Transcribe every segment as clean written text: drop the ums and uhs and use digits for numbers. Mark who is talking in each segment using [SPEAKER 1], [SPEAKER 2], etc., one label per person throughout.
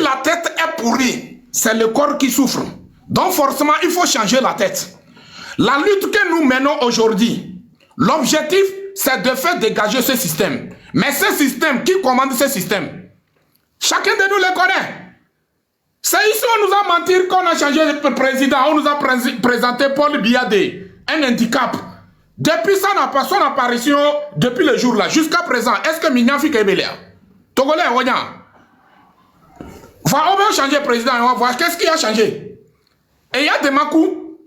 [SPEAKER 1] la tête est pourrie, c'est le corps qui souffre. Donc forcément, il faut changer la tête. La lutte que nous menons aujourd'hui, l'objectif, c'est de faire dégager ce système. Mais ce système, qui commande ce système? Chacun de nous le connaît. C'est ici on nous a menti qu'on a changé de président. On nous a présenté Paul Biadé, un handicap. Depuis son apparition, depuis le jour là, jusqu'à présent, est-ce que Mignan Fika est belé? Togolais, on va changer de président et on va voir qu'est-ce qui a changé. Et il y a des makou.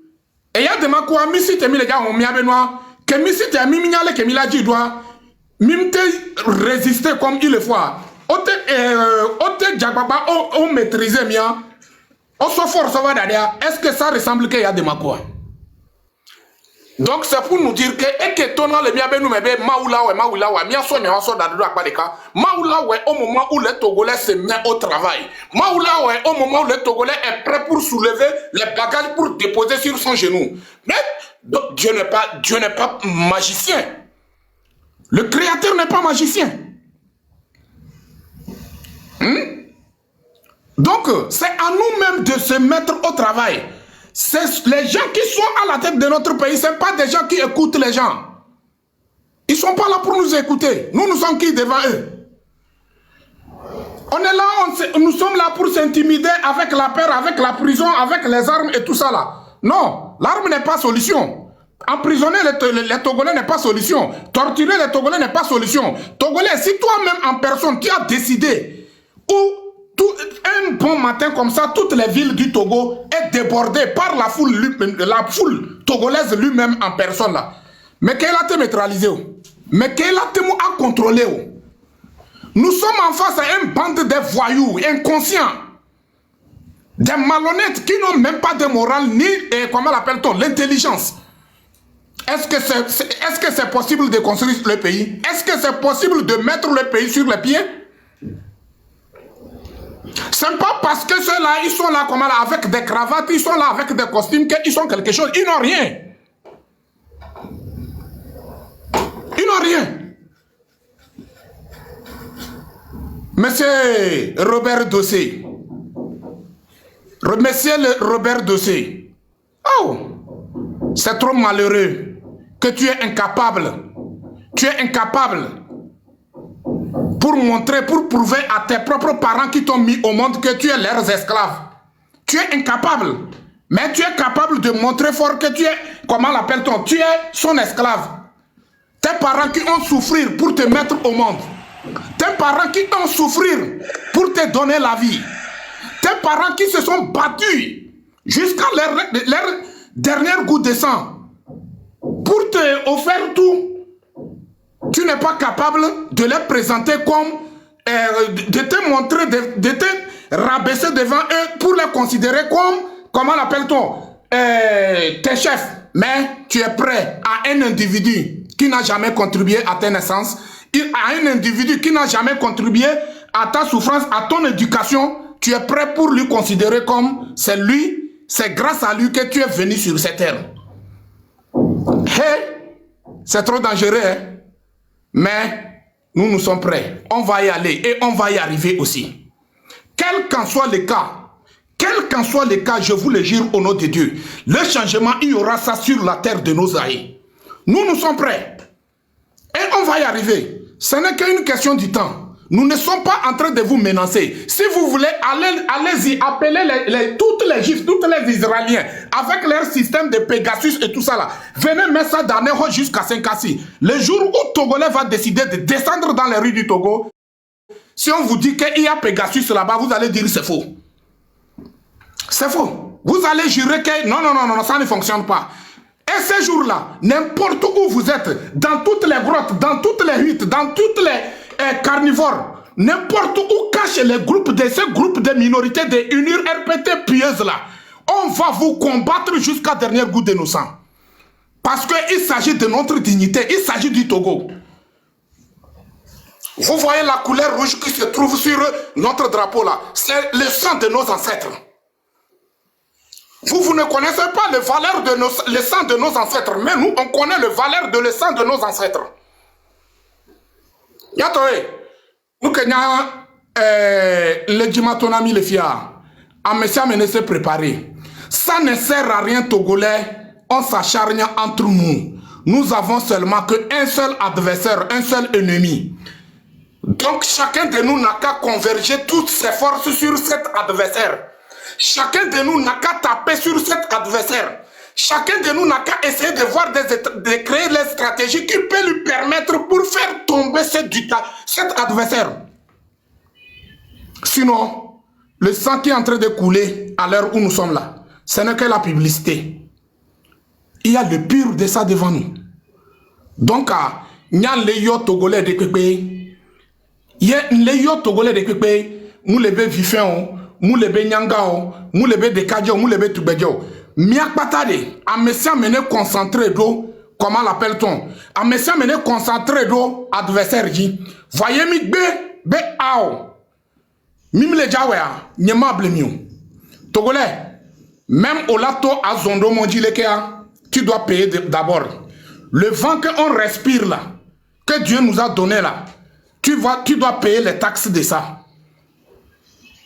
[SPEAKER 1] Et il y a des makou à Missi Temi les gars, on m'y a benoît. Que Missi Temi Mignale, que Miladi doit mimte résister comme il le faut. Ote Djababa, on maîtrise bien. On se force va derrière. Est-ce que ça ressemble qu'il y a des makou? Donc c'est pour nous dire que et que ton le bien nous mebe maoula ouais mia so ne so dadu akpadeka maoula ouais au moment où les Togolais se mettent au travail, maoula ouais au moment où le Togolais est prêt pour soulever les bagages pour déposer sur son genou. Mais Dieu n'est pas magicien. Le Créateur n'est pas magicien. Donc c'est à nous-mêmes de se mettre au travail. Les gens qui sont à la tête de notre pays, ce ne sont pas des gens qui écoutent les gens. Ils ne sont pas là pour nous écouter. Nous sommes qui devant eux? On est là, nous sommes là pour s'intimider avec la peur, avec la prison, avec les armes et tout ça là. Non, l'arme n'est pas solution. Emprisonner les Togolais n'est pas solution. Torturer les Togolais n'est pas solution. Togolais, si toi-même en personne, tu as décidé un bon matin comme ça, toutes les villes du Togo est débordée par la foule togolaise lui-même en personne là. Mais qu'elle a été neutralisée, mais qu'elle a été contrôlée. Nous sommes en face à une bande de voyous inconscients, des malhonnêtes qui n'ont même pas de morale ni, comment l'appelle-t-on, l'intelligence. Est-ce que c'est possible de construire le pays? Est-ce que c'est possible de mettre le pays sur les pieds? Ce n'est pas parce que ceux-là, ils sont là comme là, avec des cravates, ils sont là avec des costumes, qu'ils sont quelque chose. Ils n'ont rien. Ils n'ont rien. Monsieur Robert Dossé. Monsieur Robert Dossé. Oh, c'est trop malheureux que tu es incapable. Tu es incapable. Pour montrer, pour prouver à tes propres parents qui t'ont mis au monde que tu es leurs esclaves. Tu es incapable. Mais tu es capable de montrer fort que tu es, comment l'appelle-t-on, tu es son esclave. Tes parents qui ont souffert pour te mettre au monde. Tes parents qui ont souffert pour te donner la vie. Tes parents qui se sont battus jusqu'à leur dernière goutte de sang pour te offrir tout. Tu n'es pas capable de les présenter comme, de te montrer, de te rabaisser devant eux pour les considérer comme, comment l'appelle-t-on, tes chefs. Mais tu es prêt à un individu qui n'a jamais contribué à ta naissance, à un individu qui n'a jamais contribué à ta souffrance, à ton éducation, tu es prêt pour lui considérer comme c'est lui, c'est grâce à lui que tu es venu sur cette terre. Hey, c'est trop dangereux, hein? Mais nous sommes prêts. On va y aller et on va y arriver aussi. Quel qu'en soit le cas, je vous le jure au nom de Dieu, le changement, il y aura ça sur la terre de nos aïeux. Nous sommes prêts. Et on va y arriver. Ce n'est qu'une question du temps. Nous ne sommes pas en train de vous menacer. Si vous voulez, allez-y, appelez toutes les Juifs, tous les Israéliens, avec leur système de Pegasus et tout ça là. Venez mettre ça dans Ného jusqu'à Saint-Cassi. Le jour où Togolais va décider de descendre dans les rues du Togo, si on vous dit qu'il y a Pegasus là-bas, vous allez dire c'est faux. C'est faux. Vous allez jurer que non, ça ne fonctionne pas. Et ces jours-là, n'importe où vous êtes, dans toutes les grottes, dans toutes les huttes, dans toutes les carnivores, n'importe où cachent les groupes ces groupes de minorités, des UNIR RPT pieuses là, on va vous combattre jusqu'à dernière goutte de nos sangs. Parce qu'il s'agit de notre dignité, il s'agit du Togo. Vous voyez la couleur rouge qui se trouve sur notre drapeau là, c'est le sang de nos ancêtres. Vous ne connaissez pas le valeur de le sang de nos ancêtres, mais nous, on connaît le valeur de le sang de nos ancêtres. Yatoé, nous Kenya le Djimatonami le Fia, à monsieur amener se préparer. Ça ne sert à rien, Togolais, on s'acharne entre nous. Nous avons seulement qu'un seul adversaire, un seul ennemi. Donc chacun de nous n'a qu'à converger toutes ses forces sur cet adversaire. Chacun de nous n'a qu'à taper sur cet adversaire. Chacun de nous n'a qu'à essayer de voir, de créer les stratégies qui peuvent lui permettre pour faire tomber cet adversaire. Sinon, le sang qui est en train de couler à l'heure où nous sommes là, ce n'est que la publicité. Il y a le pire de ça devant nous. Donc, il y a les Togolais de Pépé. Il y a les Togolais de Pépé. Nous les vivons, nous les Nyangao, nous les Dekadjo, nous les Tubedjo. Miak patade, a messia mené concentré d'eau, comment l'appelle-t-on? A messia mené concentré d'eau, adversaire ji. Voyez mi be ao. Mim le jawea, nyemable miou. Togolais, même au lato à Zondo Mondjilekea, tu dois payer d'abord. Le vent qu'on respire là, que Dieu nous a donné là, tu dois payer les taxes de ça.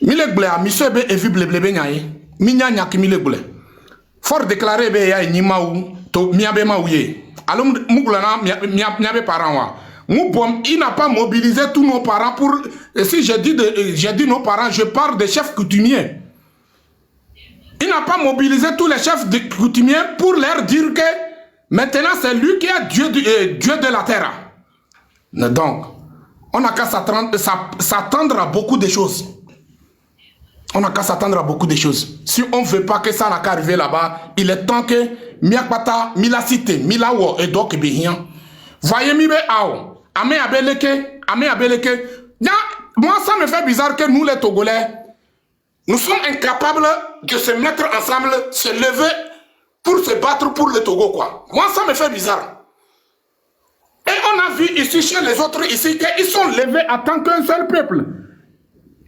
[SPEAKER 1] Mille blé, monsieur be evi blé nyaye, minya nyaki mille blé. Fort déclaré be ya ni maou to miabe maouye. Alors mouglana miabe parents wa. Moubom, il n'a pas mobilisé tous nos parents pour. Si j'ai dit nos parents, je parle des chefs coutumiers. Il n'a pas mobilisé tous les chefs coutumiers pour leur dire que maintenant c'est lui qui est Dieu de la terre. Donc, on n'a qu'à s'attendre à beaucoup de choses. On n'a qu'à s'attendre à beaucoup de choses. Si on ne veut pas que ça n'a qu'à arriver là-bas, il est temps que Miakpata, Mila Cité, Mila Wo et donc Béhian. Voyez Mibe Ao, Amé Abeleke. Moi, ça me fait bizarre que nous, les Togolais, nous sommes incapables de se mettre ensemble, se lever pour se battre pour le Togo, quoi. Moi, ça me fait bizarre. Et on a vu ici, chez les autres, ici, qu'ils sont levés en tant qu'un seul peuple.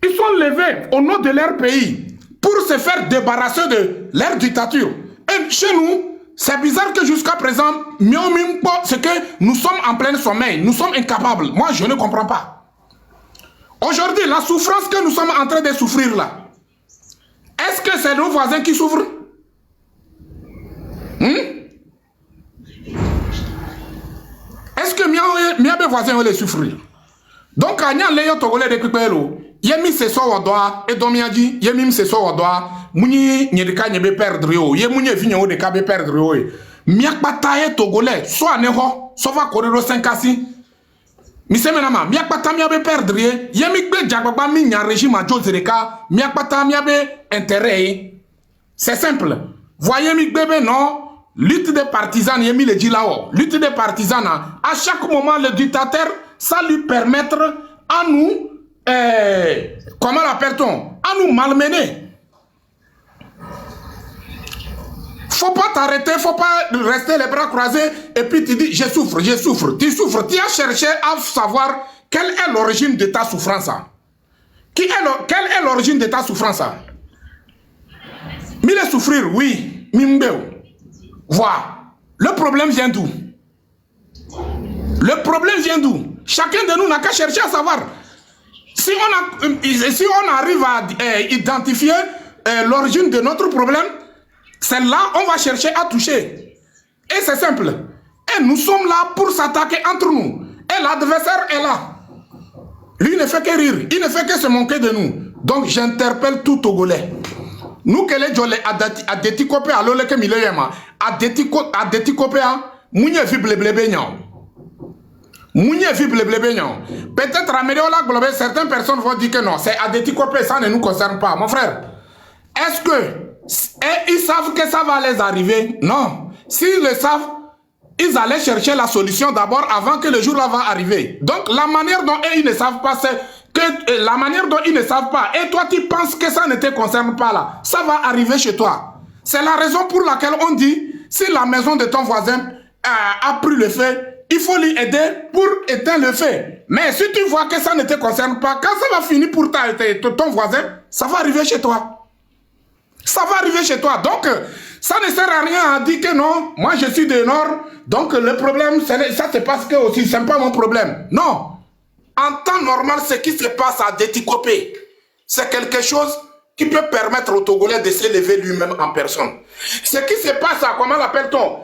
[SPEAKER 1] Ils sont levés au nom de leur pays pour se faire débarrasser de leur dictature. Et chez nous, c'est bizarre que jusqu'à présent, c'est que nous sommes en plein sommeil. Nous sommes incapables. Moi, je ne comprends pas. Aujourd'hui, la souffrance que nous sommes en train de souffrir là, est-ce que c'est nos voisins qui souffrent? Est-ce que mes voisins vont les souffrir? Donc, quand il y a Togolais de Pipelo, Yemi se so wadoa, et domiaji, Yemi se so wadoa, Mouni nyedeka nyebe perdre yo, Ye mouni vinyo de kabe perdre yo. Miak bataye Togolais, so aneho, so va korero 5 asi. Mise menama, miak bata miabe perdre ye, Yemi kbe jagbaba mi nya régime a jozereka, miak bata miabe intérêt. C'est simple. Voyez mi bébé non, lutte des partisans, Yemi le dit là-haut, lutte des partisans, à chaque moment le dictateur, ça lui permettre à nous, comment l'appelle-t-on? À nous malmener. Faut pas t'arrêter, faut pas rester les bras croisés et puis tu dis je souffre, je souffre. Tu souffres, tu as cherché à savoir quelle est l'origine de ta souffrance. Quelle est l'origine de ta souffrance? Mille souffrir, oui, mimbeo. Voilà. Le problème vient d'où? Le problème vient d'où? Chacun de nous n'a qu'à chercher à savoir. Si on arrive à identifier l'origine de notre problème, c'est là on va chercher à toucher. Et c'est simple. Et nous sommes là pour s'attaquer entre nous. Et l'adversaire est là. Lui ne fait que rire. Il ne fait que se moquer de nous. Donc j'interpelle tout Togolais. Nous que les jolés à déticopé à l'ole que milléma à déticopé à mounye vible blébénian. Peut-être à Médiola Global, certaines personnes vont dire que non, c'est à déticopé, ça ne nous concerne pas. Mon frère, est-ce que ils savent que ça va les arriver? Non. S'ils le savent, ils allaient chercher la solution d'abord avant que le jour là va arriver. Donc la manière dont ils ne savent pas, c'est que la manière dont ils ne savent pas, et toi tu penses que ça ne te concerne pas là, ça va arriver chez toi. C'est la raison pour laquelle on dit, si la maison de ton voisin a pris le feu, il faut lui aider pour éteindre le feu. Mais si tu vois que ça ne te concerne pas, quand ça va finir pour ton voisin, ça va arriver chez toi. Ça va arriver chez toi. Donc, ça ne sert à rien à dire que non, moi je suis du Nord, donc le problème, ça c'est parce que aussi, c'est pas mon problème. Non. En temps normal, ce qui se passe à Déticopé, c'est quelque chose qui peut permettre au Togolais de s'élever lui-même en personne. Ce qui se passe à, comment l'appelle-t-on,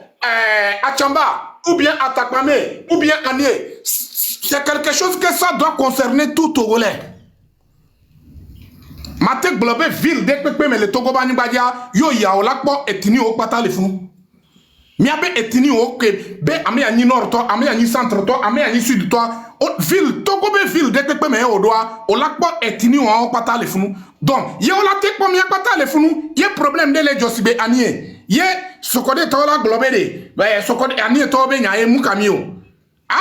[SPEAKER 1] à Tchamba, ou bien à Takmame, ou bien à Nié, c'est quelque chose que ça doit concerner tout Togolais. Matek Blobé, ville de mais le Togo Banibadia, yo yaolakbo etini au pata le fou. Miabe etini au ke, be ame ani nord to, ame ani centre to, ame ani sud to, ville, Togo be ville de mais au doigt, au lakbo etini au pata le fou. Donc, ye ola tek pom ya pata le fou, ye problème de le josibe anie. Ye, sokode tola globé de, sokode anie tobe nya ye mukamio. Ah?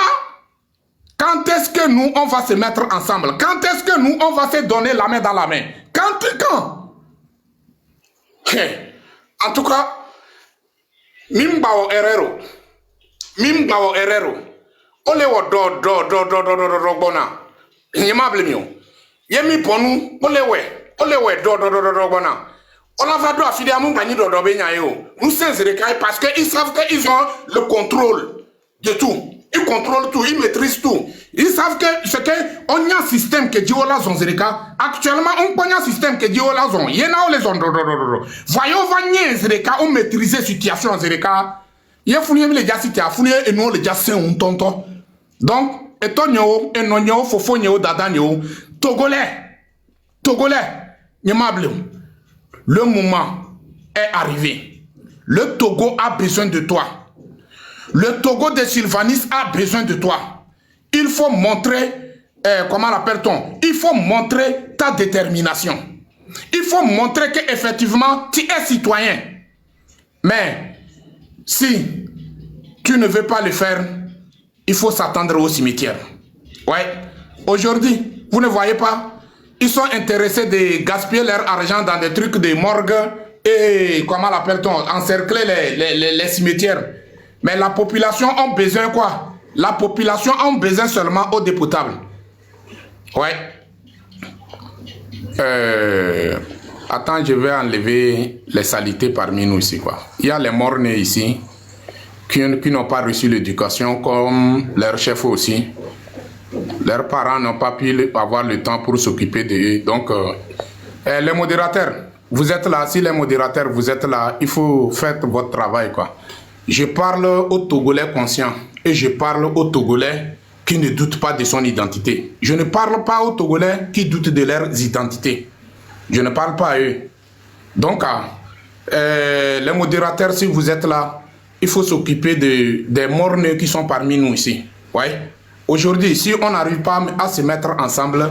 [SPEAKER 1] Quand est-ce que nous, on va se mettre ensemble? Quand est-ce que nous, on va se donner la main dans la main? Quand? En tout cas, Mimbao Herrero, ole wo do bona. Nyemable mio. Yemi ponu, ole we do bona. On a va do afide amu bani do benya yo. Nous sommes parce que ils savent qu'ils ont le contrôle de tout. Ils contrôlent tout, ils maîtrisent tout. Ils savent que c'est qu'on a un système qui dit la zone zereka. Actuellement, on a un système qui dit la zone. Il y en a les zones. Voyons, on maîtrise la situation zereka. Il y a les gens qui ont et nous les gens c'est un tonton. Donc, et tonyo, et nonyo, fofonyo, dadanyo, Togolais, le moment est arrivé. Le Togo a besoin de toi. Le Togo de Sylvanis a besoin de toi. Il faut montrer, comment l'appelle-t-on? Il faut montrer ta détermination. Il faut montrer qu'effectivement, tu es citoyen. Mais, si tu ne veux pas le faire, il faut s'attendre au cimetière. Ouais. Aujourd'hui, vous ne voyez pas, ils sont intéressés de gaspiller leur argent dans des trucs de morgue et, comment l'appelle-t-on? Encercler les cimetières. Mais la population a besoin quoi? La population a besoin seulement d'eau potable. Ouais. Attends, je vais enlever les saletés parmi nous ici, quoi. Il y a les morts-nés ici qui n'ont pas reçu l'éducation comme leurs chefs aussi. Leurs parents n'ont pas pu avoir le temps pour s'occuper d'eux. Donc, les modérateurs, vous êtes là. Si les modérateurs, vous êtes là, il faut faire votre travail, quoi. Je parle aux Togolais conscients et je parle aux Togolais qui ne doutent pas de son identité. Je ne parle pas aux Togolais qui doutent de leur identité. Je ne parle pas à eux. Donc, les modérateurs, si vous êtes là, il faut s'occuper des morts-nés qui sont parmi nous ici. Ouais. Aujourd'hui, si on n'arrive pas à se mettre ensemble,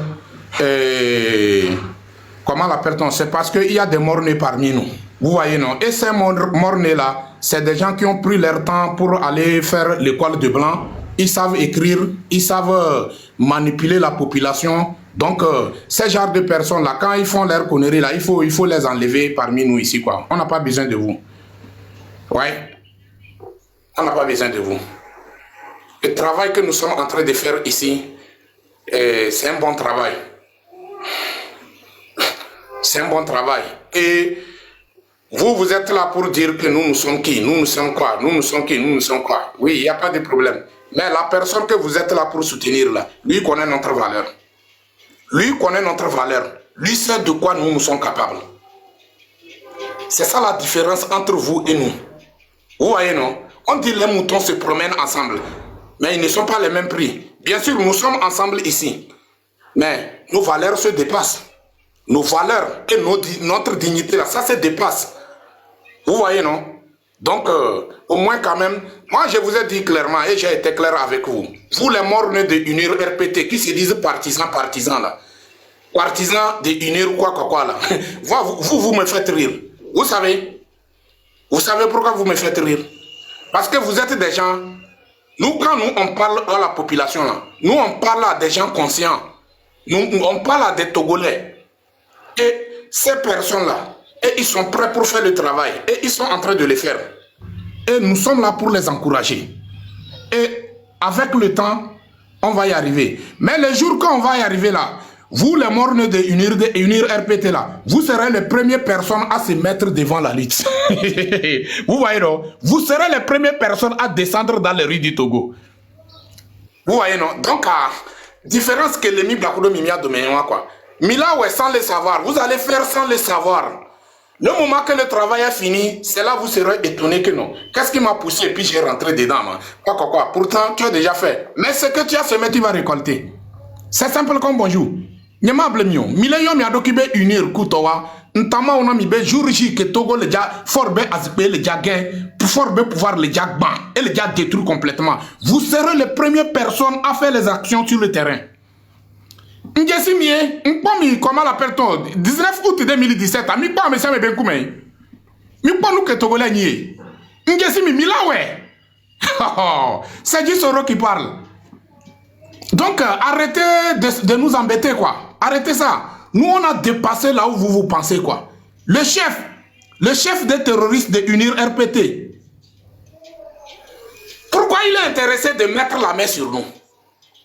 [SPEAKER 1] comment l'appelle-t-on? C'est parce qu'il y a des morts-nés parmi nous. Vous voyez, non? Et ces morts-nés-là, c'est des gens qui ont pris leur temps pour aller faire l'école de blanc. Ils savent écrire, ils savent manipuler la population. Donc, ces genres de personnes-là, quand ils font leur conneries, là, il faut les enlever parmi nous ici, quoi. On n'a pas besoin de vous. Ouais. On n'a pas besoin de vous. Le travail que nous sommes en train de faire ici, c'est un bon travail. C'est un bon travail. Et vous êtes là pour dire que nous sommes qui? Nous sommes quoi? Nous sommes qui? Nous sommes quoi? Oui, il n'y a pas de problème. Mais la personne que vous êtes là pour soutenir, là, lui connaît notre valeur. Lui connaît notre valeur. Lui sait de quoi nous sommes capables. C'est ça la différence entre vous et nous. Vous voyez, non? On dit les moutons se promènent ensemble. Mais ils ne sont pas les mêmes prix. Bien sûr, nous sommes ensemble ici. Mais nos valeurs se dépassent. Nos valeurs et notre dignité, là, ça se dépasse. Vous voyez, non? Donc, au moins quand même, moi je vous ai dit clairement, et j'ai été clair avec vous. Vous les morts-nés de UNIR RPT, qui se disent partisans là. Partisans de UNIR quoi là. Vous me faites rire. Vous savez pourquoi vous me faites rire? Parce que vous êtes des gens, quand on parle à la population là, nous on parle à des gens conscients. On parle à des Togolais. Et ces personnes-là, ils sont prêts pour faire le travail. Et ils sont en train de le faire. Et nous sommes là pour les encourager. Et avec le temps, on va y arriver. Mais le jour qu'on va y arriver là, vous les morts-nés de UNIR RPT là, vous serez les premières personnes à se mettre devant la lutte. Vous voyez non? Vous serez les premières personnes à descendre dans les rues du Togo. Vous voyez non? Donc, Différence que l'ennemi Blakudo Mimia Doménois, quoi. Mila, ouais, sans le savoir. Vous allez faire sans le savoir. Le moment que le travail est fini, c'est là que vous serez étonné que non. Qu'est-ce qui m'a poussé et puis j'ai rentré dedans, man. Quoi. Pourtant, tu as déjà fait. Mais ce que tu as semé, tu vas récolter. C'est simple comme bonjour. Nyama blemio. Mila yo mi adokibe unir kutowa. Ntama on a mis be jour J que Togo le dia forbe azbe le dia gain. Pour forbe pouvoir le dia ban. Et le dia détruit complètement. Vous serez les premières personnes à faire les actions sur le terrain. N'jessimie, n'pomi, comment l'appelle-t-on? 19 août 2017, mi pas me sème ben koumé. Mi pas nous que Togolais nié. N'jessimie, mi là ouais. C'est juste Soro qui parle. Donc, arrêtez de nous embêter, quoi. Arrêtez ça. Nous, on a dépassé là où vous pensez, quoi. Le chef des terroristes de Unir RPT. Pourquoi il est intéressé de mettre la main sur nous?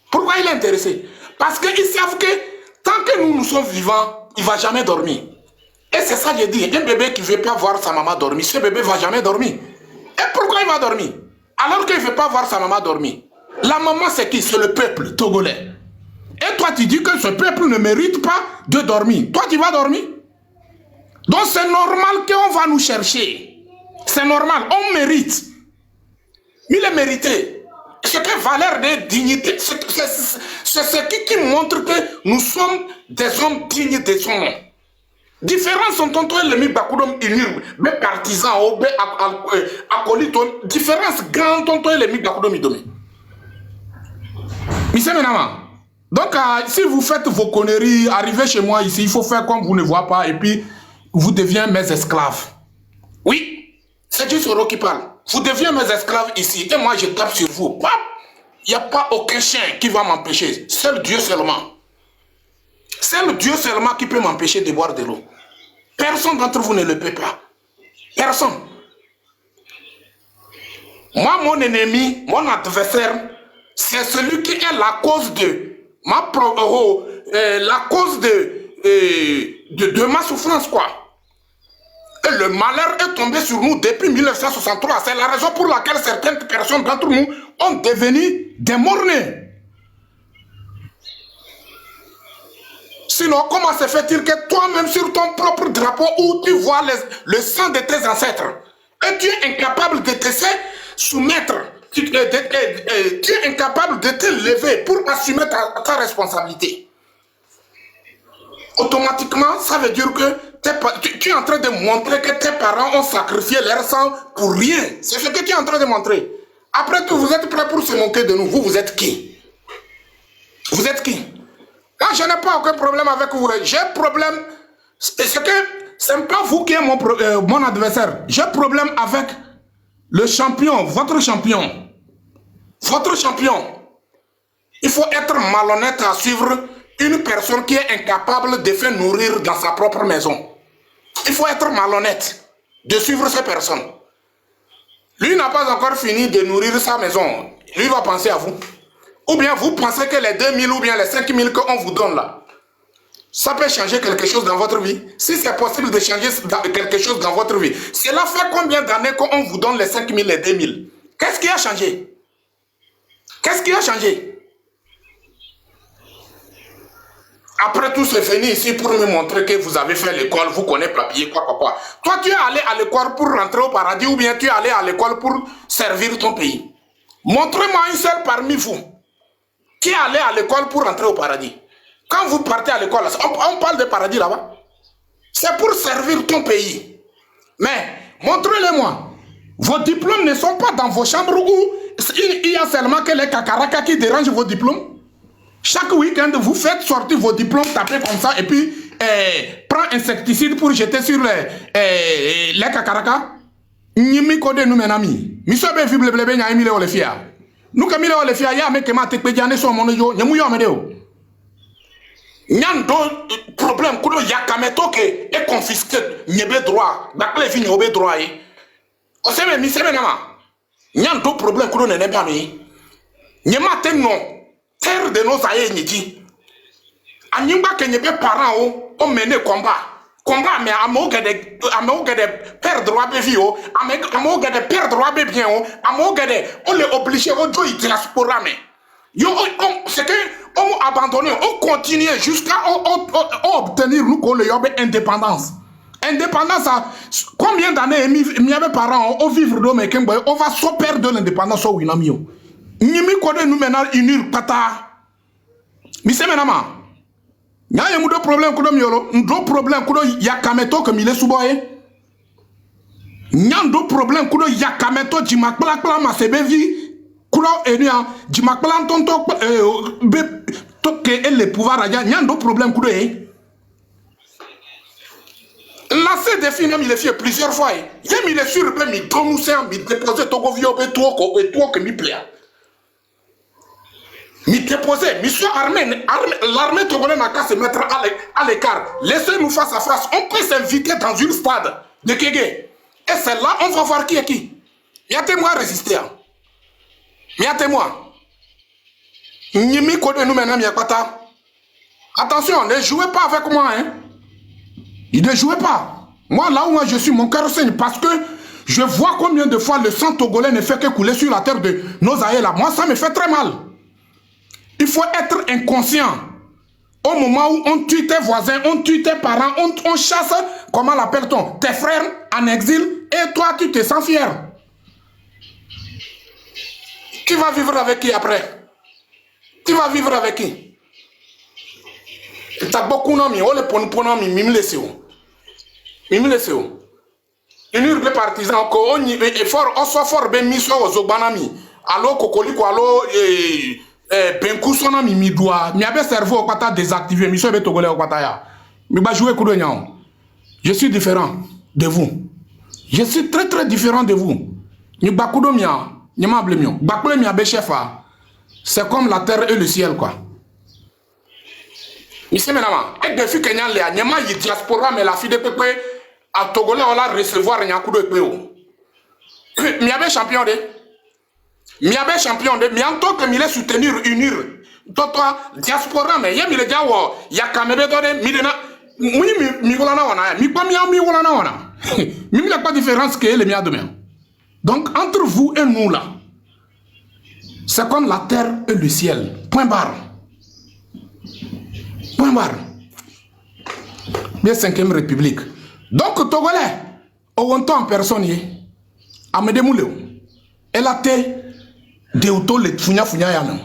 [SPEAKER 1] Pourquoi il est intéressé? Parce qu'ils savent que tant que nous sommes vivants, il ne va jamais dormir. Et c'est ça que je dis. Un bébé qui ne veut pas voir sa maman dormir, ce bébé ne va jamais dormir. Et pourquoi il va dormir? Alors qu'il ne veut pas voir sa maman dormir. La maman, c'est qui? C'est le peuple togolais. Et toi, tu dis que ce peuple ne mérite pas de dormir. Toi, tu vas dormir? Donc, c'est normal qu'on va nous chercher. C'est normal, on mérite. Mais il est mérité. Ce que valeur de dignité, c'est ce qui montre que nous sommes des hommes dignes de son nom. Différence entre l'ennemi Bakudom Inir, mes partisans, mes acolytes, différence grande entre l'ennemi Bakudom Idomi. Monsieur Menama, donc si vous faites vos conneries, arrivez chez moi ici, il faut faire comme vous ne voyez pas et puis vous devenez mes esclaves. Oui, c'est juste Soro qui parle. Vous devenez mes esclaves ici et moi je tape sur vous. Il n'y a pas aucun chien qui va m'empêcher. Seul Dieu seulement. C'est Dieu seulement qui peut m'empêcher de boire de l'eau. Personne d'entre vous ne le peut pas. Personne. Moi, mon ennemi, mon adversaire, c'est celui qui est la cause de ma souffrance, quoi. Et le malheur est tombé sur nous depuis 1963. C'est la raison pour laquelle certaines personnes d'entre nous ont devenu des morts-nés. Sinon, comment se fait-il que toi-même sur ton propre drapeau où tu vois le sang de tes ancêtres et tu es incapable de te soumettre, tu es incapable de te lever pour assumer ta responsabilité? Automatiquement, ça veut dire que tu es en train de montrer que tes parents ont sacrifié leur sang pour rien. C'est ce que tu es en train de montrer. Après tout, vous êtes prêts pour se moquer de nous. Vous êtes qui? Vous êtes qui? Moi, je n'ai pas aucun problème avec vous. J'ai un problème. C'est que ce n'est pas vous qui êtes mon adversaire. J'ai un problème avec le champion, votre champion. Votre champion. Il faut être malhonnête à suivre une personne qui est incapable de faire nourrir dans sa propre maison. Il faut être malhonnête de suivre ces personnes. Lui n'a pas encore fini de nourrir sa maison. Lui va penser à vous. Ou bien vous pensez que les 2000 ou bien les 5000 qu'on vous donne là, ça peut changer quelque chose dans votre vie? Si c'est possible de changer quelque chose dans votre vie, cela fait combien d'années qu'on vous donne les 5000 et 2000? Qu'est-ce qui a changé? Qu'est-ce qui a changé? Après tout, c'est fini ici pour me montrer que vous avez fait l'école, vous connaissez papier, quoi. Toi, tu es allé à l'école pour rentrer au paradis ou bien tu es allé à l'école pour servir ton pays? Montrez-moi une seule parmi vous qui est allé à l'école pour rentrer au paradis. Quand vous partez à l'école, on parle de paradis là-bas. C'est pour servir ton pays. Mais, montrez-le-moi. Vos diplômes ne sont pas dans vos chambres où il y a seulement que les cacaracas qui dérangent vos diplômes. Chaque week-end, vous faites sortir vos diplômes, tapez comme ça, et puis prends insecticide pour jeter sur les cacaracas. Nous code nous menami. Miso be fible blebe nya emile ole fia. Nous kamile ole fia ya me kema tekpe jane so mono yo, nyamu yo amedeo. Nyando problème kudo yakameto ke e confisqué nyebe droit, bakle fi nyobe droit yi. O se me mi se me nama. Nyando problème kudo nene ba mi. Nyema te non. Terre de nos aïeux nidi. Anyimba ke nyebe parents o mené combat. Combat mais amo gade perdre droit be vie o, amo gade perdre droit be bien o, amo gade on les obligé o do diaspora mais. C'est qu'on a abandonné, on continue jusqu'à obtenir nous qu'on indépendance. Indépendance, combien d'années mes parents ont vivre dans mes Kemboy, on va se perdre de l'indépendance au Winamio. Nimi kode nous maintenant unir pata. Mais c'est maintenant. Il y a un problème que nous problème que yakameto comme il est sous-boy. Il y a un problème que yakameto jimakla kla ma sebevi. Kulo enia jimakla tonto toke et le pouvoir il y a un problème que là, c'est défini, il est fait plusieurs fois. Il est sûr que il dépose Togo Vio et toi que mi plaît. Il dépose, monsieur l'armée togolaise n'a qu'à se mettre à l'écart. Laissez-nous face à face. On peut s'inviter dans une stade de Kégué. Et c'est là, on va voir qui est qui. Miatez-moi résister. Miatez-moi. Nimi Kode nous maintenant, Miakata. Attention, ne jouez pas avec moi, hein. Il ne jouait pas. Moi, là où je suis, mon cœur saigne parce que je vois combien de fois le sang togolais ne fait que couler sur la terre de nos aïeux là. Moi, ça me fait très mal. Il faut être inconscient. Au moment où on tue tes voisins, on tue tes parents, on chasse, comment l'appelle-t-on, tes frères en exil, et toi, tu te sens fier. Tu vas vivre avec qui après? Tu vas vivre avec qui? T'as beaucoup nommé, on le pone mime laissé où? Mime laissé où? Une urbe partisan, on est fort, on soit fort, ben miso aux obanami. Allo kokoliko, allo benkou sonami mi doit. Mi abe cerveau au pata désactivé, miso ebe togolais au pata ya. Mi ba jouer kudo nyao. Je suis différent de vous. Je suis très très différent de vous. Ni ba kudo mia, ni ma blemio. Bakule mi abe chefa. C'est comme la terre et le ciel quoi. Ici maintenant, et depuis que n'y a pas de diaspora, mais la fille de Pépé, à Togolais, on va recevoir un coup de péo. Miabe champion de. Miabe champion de. Mais en tant que il est soutenir, unir. Toi, diaspora, mais il y a des gens qui ont caméra donné, midena. Oui, mi volana wana. Mi pas mi volana wana. Mi n'a pas de différence que les miens demain. Donc, entre vous et nous là, c'est comme la terre et le ciel. Point barre. Point barre. Bien 5e République. Donc, Togolais, au en personne, à me démouler. Elle a été de les funya yana.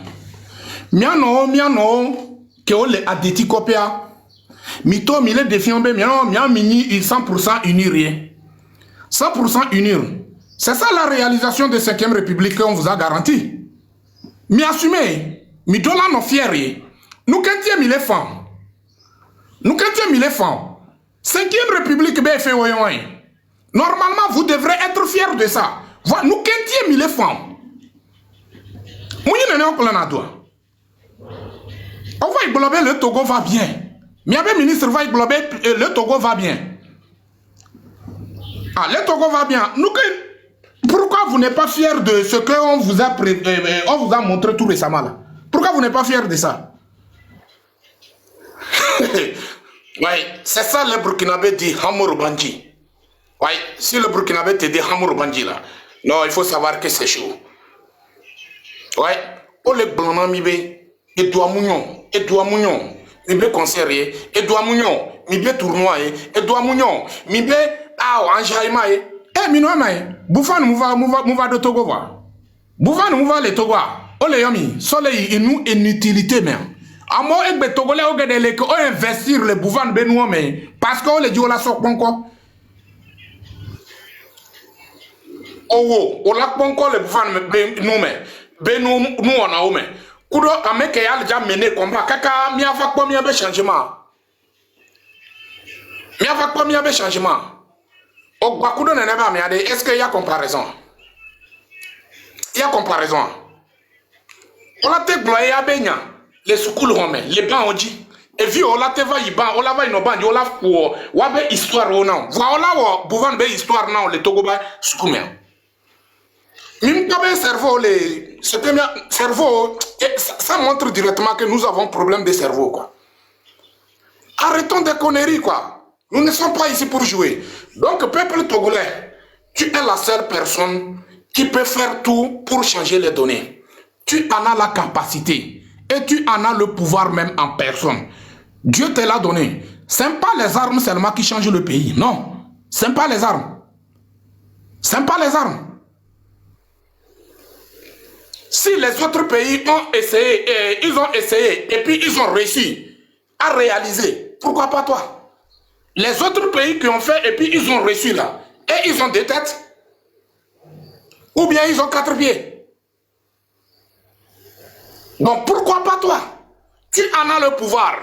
[SPEAKER 1] Miano, que on les a déti copia. Mito, mille défiant, miano, mini, 100% unir rien. 100% unir. C'est ça la réalisation de 5e République qu'on vous a garanti. Mi assumé, mi dola no fieri. Nous quand mille femmes. Nous quand mille femmes. 5e République BF. Normalement, vous devrez être fiers de ça. Nous quand mille femmes. Moi, je n'ai pas de toi. On va englober le Togo va bien. Mais le ministre va englober le Togo va bien. Ah, le Togo va bien. Nous, pourquoi vous n'êtes pas fiers de ce qu'on vous a montré tout récemment là? Pourquoi vous n'êtes pas fiers de ça? Oui, c'est ça le Burkinabé dit Hamour Bandji. Oui, si le Burkinabé te dit Hamour Bandji là, non, il faut savoir que c'est chaud. Oui, on les blancs mibé, et doit mougnon, mibé concert, et doit mougnon, mibé tournoi, et doit mougnon, mibé, ah, enjaïma, eh, minouamae, Bouffan mouva de Togo va. Bouffan mouva le Togo, on les yomi, soleil, et nous, inutilité même. À moi, les Togolais ont investir les bouffans de nous, mais parce qu'on les dit, on la sort encore. Oh, on la encore les bouffans de nous, mais nous, on a oumé. Kudo, à me qui a déjà mené combat, kaka, mi a fait combien de changements? Mi a fait combien de changements? Au Bakudo n'est pas miade, est-ce qu'il y a comparaison? Il y a comparaison. On a été bloqué à Benya. Les schools les bancs ont dit. Et puis on l'a te va y ban, on l'a va y no ban, on l'a pour, on a histoire ou non. Voilà, bouvan be histoire non, les Togoba schoumé. Même pas cerveau les, c'était bien cerveau, ça montre directement que nous avons problème de cerveau quoi. Arrêtons des conneries quoi. Nous ne sommes pas ici pour jouer. Donc peuple togolais, tu es la seule personne qui peut faire tout pour changer les données. tu en as la capacité et tu en as le pouvoir même en personne. Dieu te l'a donné. Ce n'est pas les armes seulement qui changent le pays. Non. Ce n'est pas les armes. Ce n'est pas les armes. Si les autres pays ont essayé, et puis ils ont réussi à réaliser, pourquoi pas toi? Les autres pays qui ont fait et puis ils ont réussi là, et ils ont des têtes, ou bien ils ont 4 pieds. Donc pourquoi pas toi? Tu en as le pouvoir.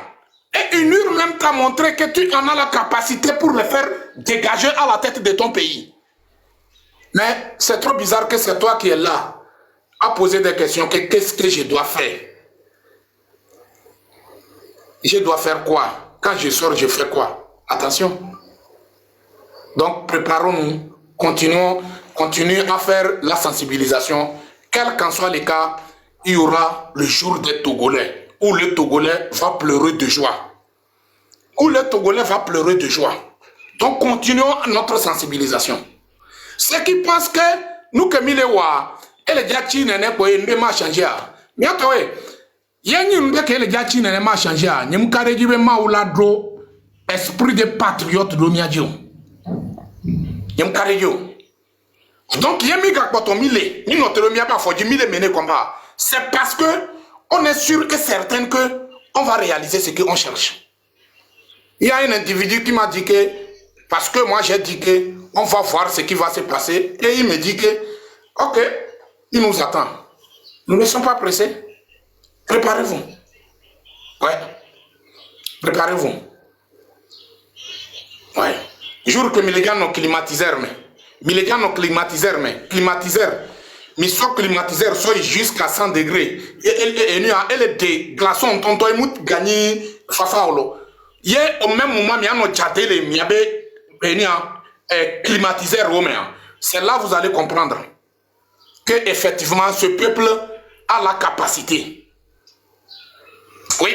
[SPEAKER 1] Et une UR même t'a montré que tu en as la capacité pour le faire dégager à la tête de ton pays. Mais c'est trop bizarre que c'est toi qui es là à poser des questions. Qu'est-ce que je dois faire? Je dois faire quoi? Quand je sors, je fais quoi? Attention. Donc préparons-nous, continuons à faire la sensibilisation. Quel qu'en soit les cas, il y aura le jour des Togolais où le Togolais va pleurer de joie. Où le Togolais va pleurer de joie. Donc continuons notre sensibilisation. Ceux qui pensent que nous que milewa et les diachi n'en est pas une ma changer. Mais attends, yenni m'be que les diachi n'en est ma changer. N'y m'carré du ma ou la dro esprit de patriote do miadio. N'y m'carré yo. Donc yemi gakpoto mille ni notre mia pas faut du mille mener combat. C'est parce que on est sûr et certain que on va réaliser ce qu'on cherche. Il y a un individu qui m'a dit que, parce que moi j'ai dit que on va voir ce qui va se passer, et il me dit que, ok, il nous attend. Nous ne sommes pas pressés. Préparez-vous. Ouais. Préparez-vous. Ouais. Jour que Milégan nos climatiseurs, mais son climatiseur soit jusqu'à 100 degrés. Et elle des glaçons, tonton, et mout gagné fafaolo. Il y a au même moment, il y a nos tchatés, il y a des climatiseurs romains. C'est là que vous allez comprendre que effectivement ce peuple a la capacité. Oui.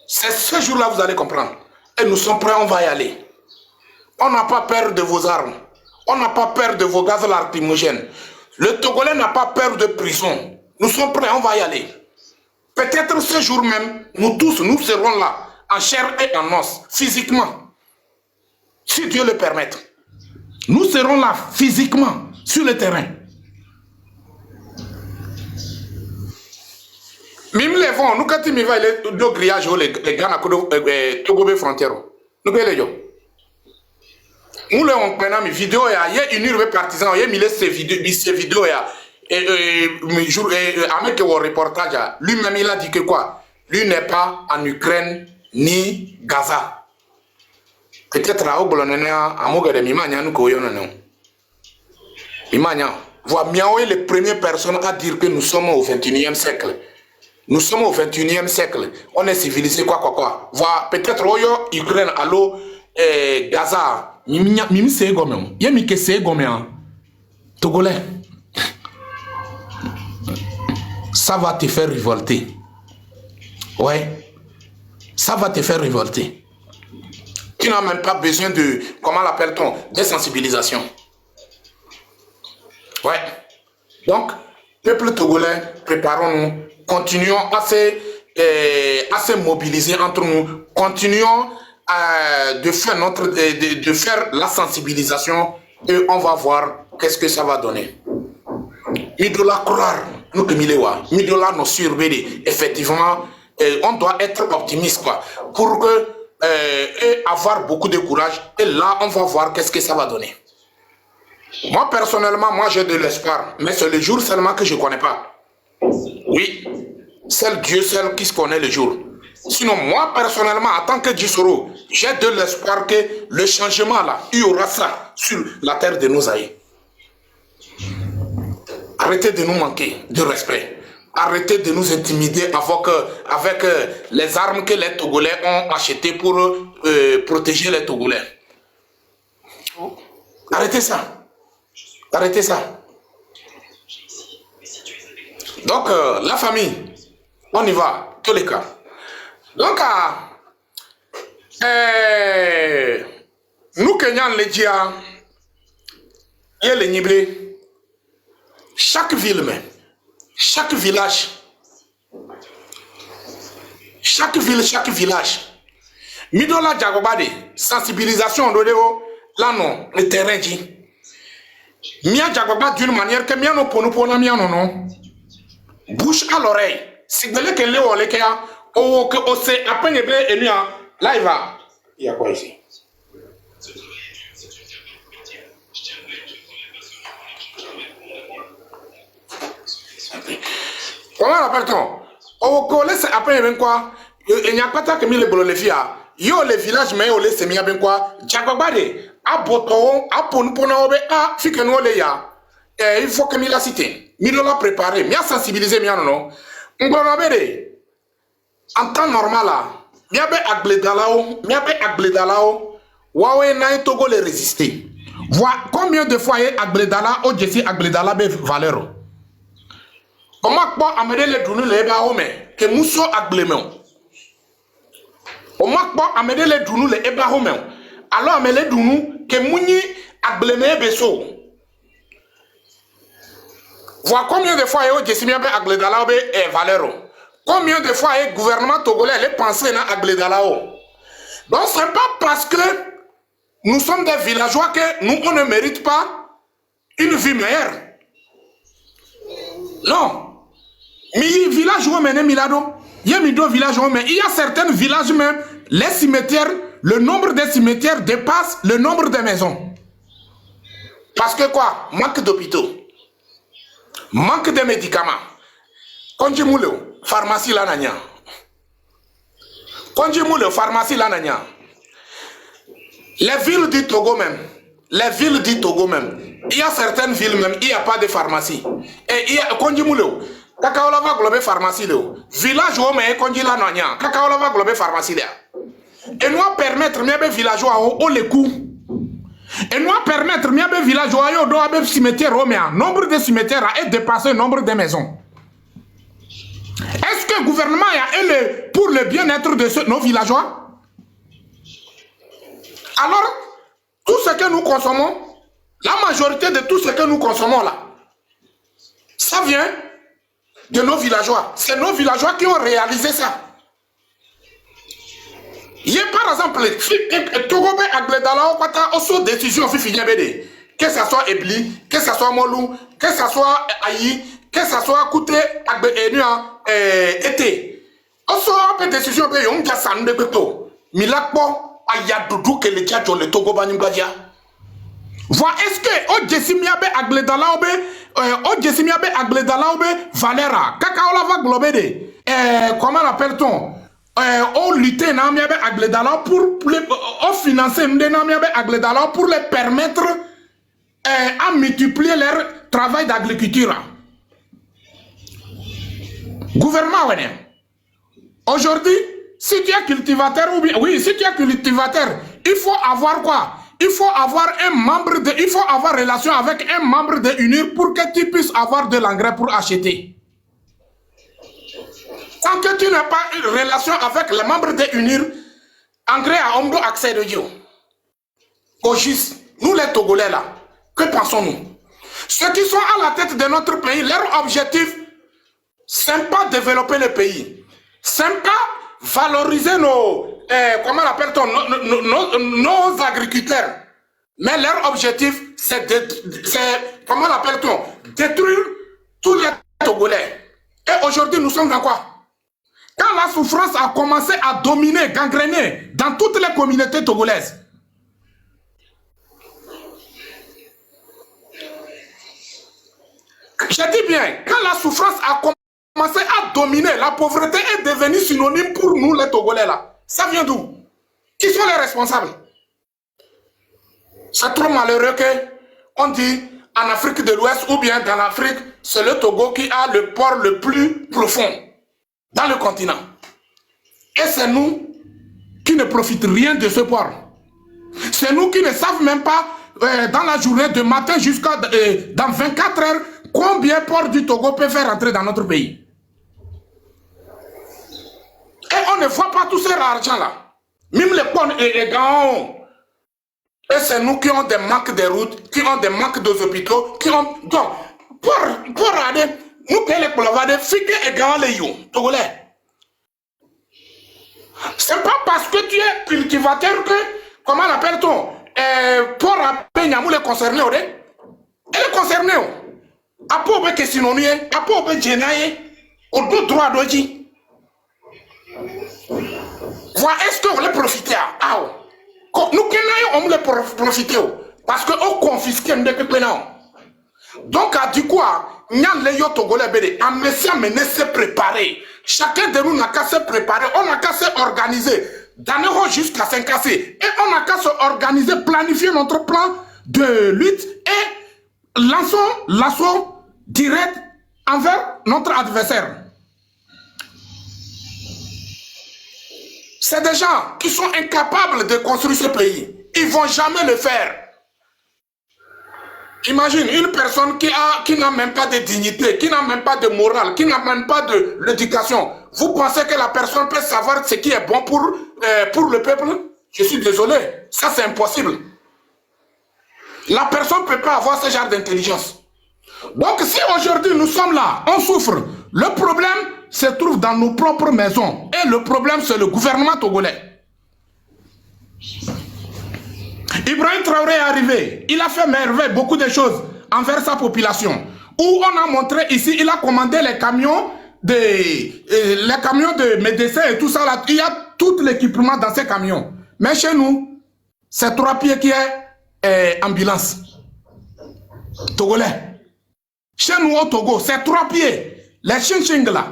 [SPEAKER 1] C'est ce jour-là que vous allez comprendre. Et nous sommes prêts, on va y aller. On n'a pas peur de vos armes. On n'a pas peur de vos gaz lacrymogènes. Le Togolais n'a pas peur de prison. Nous sommes prêts, on va y aller. Peut-être ce jour même, nous tous, nous serons là, en chair et en os, physiquement. Si Dieu le permet. Nous serons là, physiquement, sur le terrain. Mim les vents, nous quand il va les deux grillages, les gars à Togobé frontière. Nous payons les gens. Nous le on prend mes vidéos, il y a une urbe partisan, il y a mis ces vidéos, et avec un reportage, lui-même il a dit que quoi? Lui n'est pas en Ukraine ni Gaza. Peut-être à Obolonena, à Mogade Mimania, nous koyons. Mimania, voilà, Miaou est les premières personnes à dire que nous sommes au 21e siècle. Nous sommes au 21e siècle. On est civilisé, quoi. Voilà, peut-être Oyo, Ukraine, allo, Gaza. Mimi c'est gomme. Yemi que c'est gomme. Togolais. Ça va te faire révolter. Ouais. Ça va te faire révolter. Tu n'as même pas besoin de, comment l'appelle-t-on, de sensibilisation. Ouais. Donc, peuple togolais, préparons-nous. Continuons à se mobiliser entre nous. Continuons de faire la sensibilisation et on va voir qu'est-ce que ça va donner. Midola croire, nous que milewa, midola nos surveiller. Effectivement, on doit être optimiste quoi, pour que et avoir beaucoup de courage. Et là, on va voir qu'est-ce que ça va donner. Moi personnellement, moi j'ai de l'espoir, mais c'est le jour seulement que je ne connais pas. Oui, c'est Dieu seul qui se connaît le jour. Sinon, moi, personnellement, en tant que Djisoro, j'ai de l'espoir que le changement, là, il y aura ça sur la terre de nos aïeux. Arrêtez de nous manquer de respect. Arrêtez de nous intimider avec les armes que les Togolais ont achetées pour protéger les Togolais. Arrêtez ça. Arrêtez ça. Donc, la famille, on y va, tous les cas. Donc, nous Kenyans les dia, il y a les niblés. Chaque ville, mais chaque village, chaque ville, chaque village. Midola Djagobade, sensibilisation de là non, le terrain dit. Mia Djagobade d'une manière que mia no pono pona mia non. Bouche à l'oreille. Si vous voulez que le ole que o que o se à peine et lui là il va. Il y a quoi ici? Comment appelle-t-on? Au collège, après, il quoi? Il n'y a pas tant que mille bolonefia. Yo, les villages, mais on laisse mis à ben quoi? Djagobade, à Boton, à Ponponaobe, à Fikenoleya. Il faut que m'il a cité. M'il l'a préparé, m'il a sensibilisé, m'il a non. M'bonabede, en temps normal, là, m'il y a Agledalao, Wawe n'a Togo les résister. Vois combien de fois Agledala, au Jessi Agledala, Valero. Comment quoi amener les dounu les baome que mousso aglément. Comment quoi amener les dounu les baome. Alors amener les dounu que mouni aglément beso. Vois combien de fois yo Jessimia be agledala be Valero. Combien de fois le gouvernement togolais les pensé na agledalao. Donc c'est pas parce que nous sommes des villageois que nous on ne mérite pas une vie meilleure. Non. Mais village où il y a village où il y a certains villages même, les cimetières, le nombre des cimetières dépasse le nombre de maisons. Parce que quoi? Manque d'hôpitaux, manque de médicaments. Quand je moule, pharmacie là nanya. Quand je moule, pharmacie là nanya. Les villes du Togo même, il y a certaines villes même, il n'y a pas de pharmacie. Et il y a quand je moule. Kakao la va glober pharmacie là. Village où mais konji la nanya. Kakao la va glober pharmacie là. Et nous permettre mieux villageois au les coups. Et nous permettre mieux villageois au do abe cimetière roméen. Nombre de cimetières a dépassé le nombre de maisons. Est-ce que le gouvernement a aidé pour le bien-être de nos villageois? Alors, tout ce que nous consommons, la majorité de tout ce que nous consommons là, ça vient de nos villageois. C'est nos villageois qui ont réalisé ça. Il y a par exemple, Togobe Agledala, aussi décision que ce soit Ebli, que ce soit Molou, que ce soit Aïe, que ce soit Kouté, Été. Aussi, une décision que Yonga Sande Beto, Milakbo, Ayadoudou, que les tchadjo, le Togo Banimbadia. Voilà, est-ce que au Jessimiabe Agledalaobe, Valera, Kakao va globé, comment l'appelle-t-on? On lutter Namiabe Agledala pour financer Namiabe Agledala pour les permettre à multiplier leur travail d'agriculture. Gouvernement, aujourd'hui, si tu es cultivateur ou bien, oui, si tu es cultivateur, il faut avoir quoi? Il faut avoir un membre de, il faut avoir relation avec un membre de UNIR pour que tu puisses avoir de l'engrais pour acheter. Tant que tu n'as pas une relation avec les membres de UNIR, engrais à Omdo accès de Dieu. Gauchis, nous les Togolais là, que pensons-nous? Ceux qui sont à la tête de notre pays, leur objectif, c'est pas développer le pays. C'est pas valoriser nos, comment appelle-t-on, nos agriculteurs. Mais leur objectif, c'est, comment l'appelle-t-on, détruire tous les Togolais. Et aujourd'hui, nous sommes dans quoi? Quand la souffrance a commencé à dominer, gangréner dans toutes les communautés togolaises. Je dis bien, quand la souffrance a commencé à dominer, la pauvreté est devenue synonyme pour nous les Togolais là. Ça vient d'où? Qui sont les responsables? C'est trop malheureux que on dit en Afrique de l'Ouest ou bien dans l'Afrique, c'est le Togo qui a le port le plus profond dans le continent. Et c'est nous qui ne profitent rien de ce port. C'est nous qui ne savent même pas dans la journée de matin jusqu'à dans 24 heures combien port du Togo peut faire entrer dans notre pays. Et on ne voit pas tout cet argent-là. Même les ports et les gants. Et c'est nous qui avons des manques de routes, qui ont des manques d'hôpitaux, qui ont... Donc, pour aller, nous que les polavades, fique et gagne les you, Togolais. C'est pas parce que tu es cultivateur que, comment l'appelle-t-on, pour rappeler Nyamou les concernés, elle est concernée. Après, on peut questionner, après, on peut gêner, on doit droit d'oji. Voilà, est-ce qu'on les profite? Ah, nous, on les profite parce qu'on confisque des peuples. Donc, du coup, nous les Togolais, à monsieur mener se préparer. Chacun de nous n'a qu'à se préparer, on n'a qu'à se organiser. D'année jusqu'à 5 ans. Et on n'a qu'à se organiser, planifier notre plan de lutte et lançons l'assaut direct envers notre adversaire. C'est des gens qui sont incapables de construire ce pays. Ils ne vont jamais le faire. Imagine une personne qui n'a même pas de dignité, qui n'a même pas de morale, qui n'a même pas de l'éducation. Vous pensez que la personne peut savoir ce qui est bon pour le peuple? Je suis désolé, ça c'est impossible. La personne ne peut pas avoir ce genre d'intelligence. Donc si aujourd'hui nous sommes là, on souffre, le problème se trouve dans nos propres maisons. Et le problème c'est le gouvernement togolais. Ibrahim Traoré est arrivé, il a fait merveille beaucoup de choses envers sa population. Où on a montré ici, il a commandé les camions de médecins et tout ça là. Il y a tout l'équipement dans ces camions. Mais chez nous, c'est 3 pieds qui est ambulance. Togolais. Chez nous au Togo, c'est 3 pieds. Les Ching là,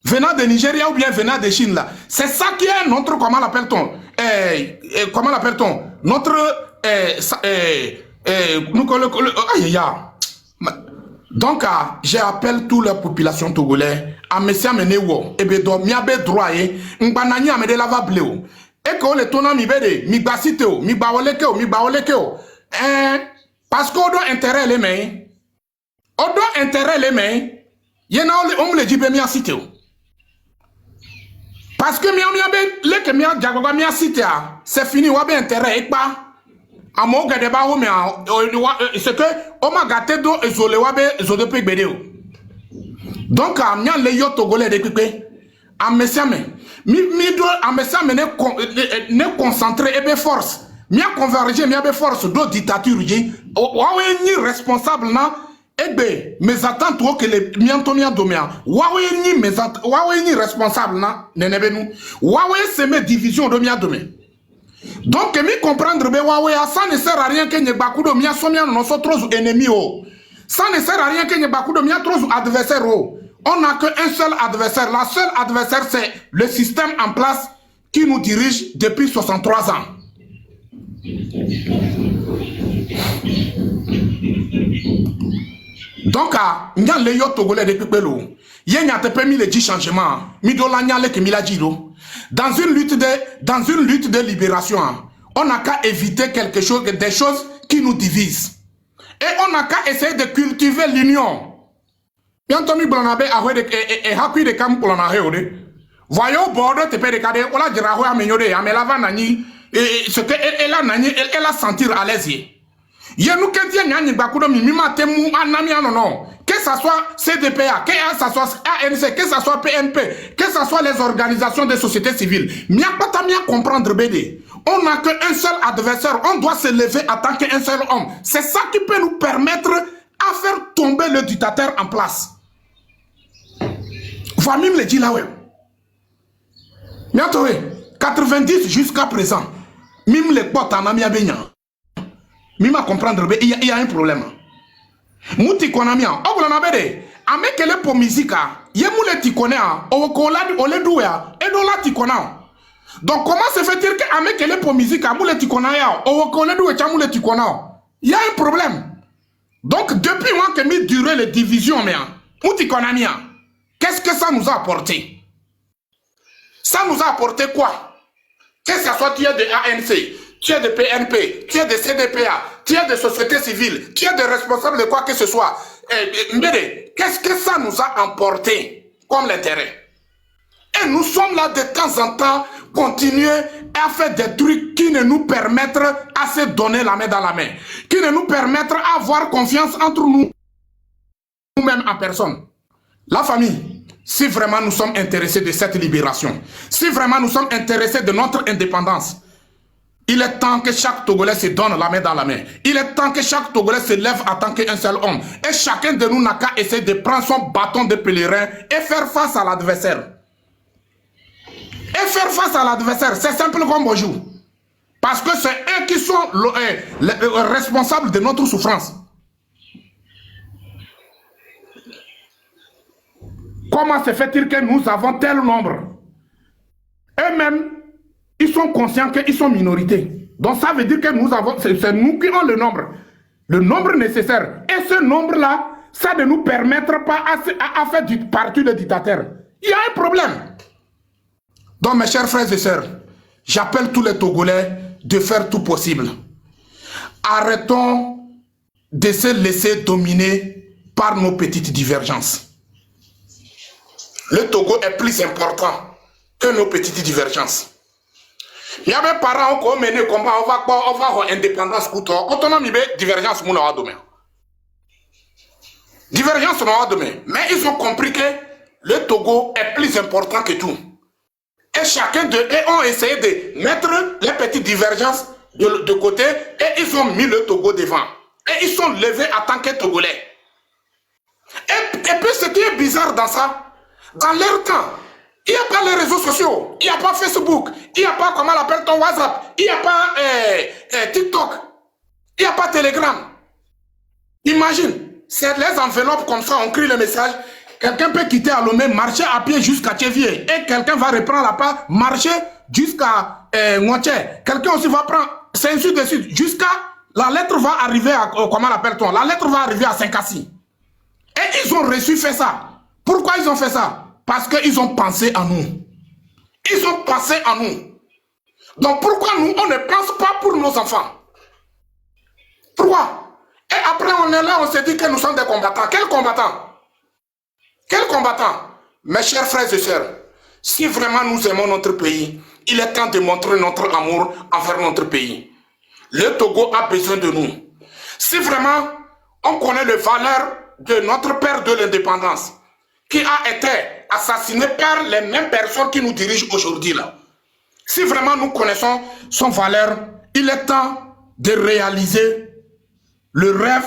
[SPEAKER 1] venant de Nigeria ou bien venant de Chine là. C'est ça qui est notre, comment l'appelle-t-on? Comment l'appelle-t-on? Notre donc j'appelle toute la population togolaise à monsieur amenewo et bedo miabe droit ngbanani amede lava bleu et que le tona mi bede mi basiteo mi bawolekeo parce qu'on doit intérêt les mains yena on le dit be mi asiteo parce que c'est fini, on a intérêt et pas. À mon gars de barreau, mais c'est que on m'a gâté d'eau et je l'ai payé bédéo. Donc, à m'y aller yo togolais de pépé. À messiame, ne concentrer et be force. M'y converger, m'y be force d'eau dictature. Ouah, ni responsable na. Ebe, mes attentes ou que les miantomia domia. Ouah, ni responsable na. Nenebenu. Ouah, c'est mes divisions de mia domé. Donc, mi comprendre, ça ne sert à rien que nous bakou de mia somia nous sommes trop ennemis. Ça ne sert à rien que nous bakou de mia trop adversaires. On n'a qu'un seul adversaire. La seule adversaire, c'est le système en place qui nous dirige depuis 63 ans. Donc, il y a les Togolais de Pépelo. Il y a permis les 10 changements. Dans une lutte de libération, on n'a qu'à éviter des choses qui nous divisent. Et on n'a qu'à essayer de cultiver l'union. Voyons, bordeaux, te père de cadre, on l'a dit à améliorer, à Melava Nani, et ce qu'elle a sentir à l'aise. Que ce soit CDPA, que ce soit ANC, que ce soit PNP, que ce soit les organisations de société civile, comprendre BD. On n'a qu'un seul adversaire, on doit se lever en tant qu'un seul homme. C'est ça qui peut nous permettre à faire tomber le dictateur en place. Voilà même le dit là, ouais. 90 jusqu'à présent, même les potes en Amia Benya. Mima comprendre, il y a un problème. Mouti konamia, oh vous en avez avec les pour musique, yemoule tikona, au kolad, au ledouya, et do la tikona. Donc comment se fait-il qu'avec les pour musique, moule tikona, au koledou et chamoule tikona? Il y a un problème. Donc depuis moi que mis durer les divisions, mouti konamia, qu'est-ce que ça nous a apporté? Ça nous a apporté quoi? Que ce soit tu es de ANC, tu es de PNP, tu es de CDPA, tu es de société civile, tu es de responsable de quoi que ce soit. Qu'est-ce que ça nous a apporté comme l'intérêt? Et nous sommes là de temps en temps, continuer à faire des trucs qui ne nous permettent à se donner la main dans la main, qui ne nous permettent à avoir confiance entre nous. nous-mêmes en personne. La famille, si vraiment nous sommes intéressés de cette libération, si vraiment nous sommes intéressés de notre indépendance, il est temps que chaque Togolais se donne la main dans la main. Il est temps que chaque Togolais se lève en tant qu'un seul homme. Et chacun de nous n'a qu'à essayer de prendre son bâton de pèlerin et faire face à l'adversaire. Et faire face à l'adversaire, c'est simple comme bonjour. Parce que c'est eux qui sont responsables de notre souffrance. Comment se fait-il que nous avons tel nombre? Eux-mêmes, ils sont conscients qu'ils sont minorités. Donc ça veut dire que nous avons, c'est nous qui avons le nombre nécessaire. Et ce nombre-là, ça ne nous permettra pas à faire partie de dictateur. Il y a un problème. Donc mes chers frères et sœurs, j'appelle tous les Togolais de faire tout possible. Arrêtons de se laisser dominer par nos petites divergences. Le Togo est plus important que nos petites divergences. Il y a des parents qui ont mené le combat, on va avoir indépendance. Quand on a mis divergence, on va demain. Divergence, on va demain. Mais ils ont compris que le Togo est plus important que tout. Et chacun d'eux ont essayé de mettre les petites divergences de côté et ils ont mis le Togo devant. Et ils sont levés en tant que Togolais. Et puis ce qui est bizarre dans ça, dans leur temps, il n'y a pas les réseaux sociaux, il n'y a pas Facebook, il n'y a pas, comment on appelle ton WhatsApp, il n'y a pas TikTok, il n'y a pas Telegram. Imagine, c'est les enveloppes comme ça, on crie le message, quelqu'un peut quitter Alomé, marcher à pied jusqu'à Tchévier, et quelqu'un va reprendre la part, marcher jusqu'à Ngoché. Quelqu'un aussi va prendre, c'est ainsi de suite, jusqu'à, la lettre va arriver à, comment l'appelle-t-on, la lettre va arriver à Saint-Cassis. Et ils ont reçu fait ça. Pourquoi ils ont fait ça? Parce qu'ils ont pensé à nous. Ils ont pensé à nous. Donc pourquoi nous, on ne pense pas pour nos enfants? Pourquoi? Et après on est là, on se dit que nous sommes des combattants. Quels combattants? Quels combattants? Mes chers frères et sœurs, si vraiment nous aimons notre pays, il est temps de montrer notre amour envers notre pays. Le Togo a besoin de nous. Si vraiment on connaît les valeurs de notre père de l'indépendance, qui a été assassiné par les mêmes personnes qui nous dirigent aujourd'hui là. Si vraiment nous connaissons son valeur, il est temps de réaliser le rêve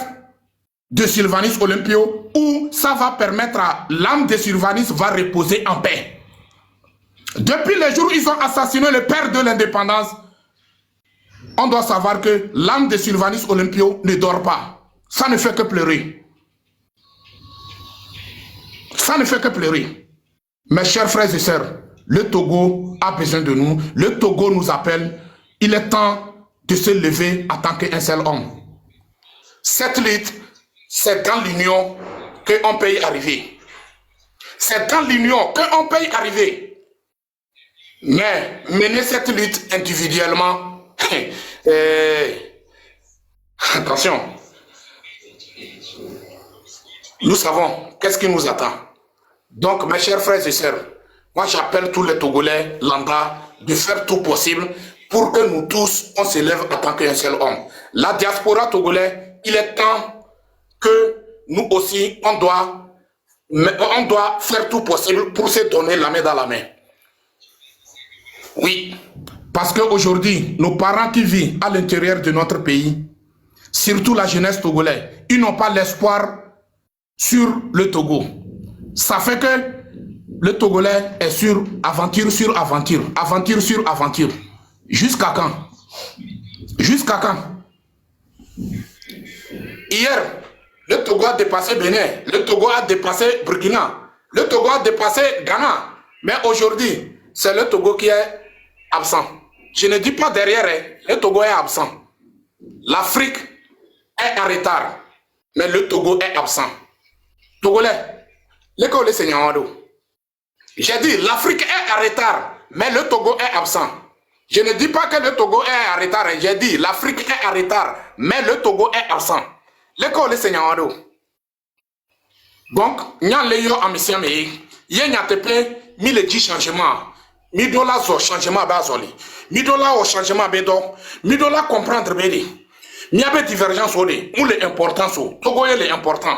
[SPEAKER 1] de Sylvanus Olympio où ça va permettre à l'âme de Sylvanus va reposer en paix. Depuis le jour où ils ont assassiné le père de l'indépendance, on doit savoir que l'âme de Sylvanus Olympio ne dort pas. Ça ne fait que pleurer. Ça ne fait que pleurer. Mes chers frères et sœurs, le Togo a besoin de nous. Le Togo nous appelle. Il est temps de se lever en tant qu'un seul homme. Cette lutte, c'est dans l'union qu'on peut y arriver. C'est dans l'union qu'on peut y arriver. Mais mener cette lutte individuellement, attention, nous savons qu'est-ce qui nous attend. Donc, mes chers frères et sœurs, moi j'appelle tous les Togolais, lambda, de faire tout possible pour que nous tous, on se lève en tant qu'un seul homme. La diaspora togolais, il est temps que nous aussi, on doit faire tout possible pour se donner la main dans la main. Oui, parce qu'aujourd'hui, nos parents qui vivent à l'intérieur de notre pays, surtout la jeunesse togolaise, ils n'ont pas l'espoir sur le Togo. Ça fait que le Togolais est sur aventure, aventure sur aventure. Jusqu'à quand? Jusqu'à quand? Hier, le Togo a dépassé Bénin, le Togo a dépassé Burkina, le Togo a dépassé Ghana. Mais aujourd'hui, c'est le Togo qui est absent. Je ne dis pas derrière, le Togo est absent. L'Afrique est en retard, mais le Togo est absent. Togolais, l'école est Seigneur. J'ai dit, l'Afrique est en retard, mais le Togo est absent. Je ne dis pas que le Togo est en retard, j'ai dit, l'Afrique est en retard, mais le Togo est absent. L'école est Seigneur. Donc, nous avons en mission, mais il y a mis les 10 changements. Midola zo changement bazoli. Midola au changement bédo. Midola comprendre bédi. Il y a des divergences au dé. Où les importants sont. Togo est les importants.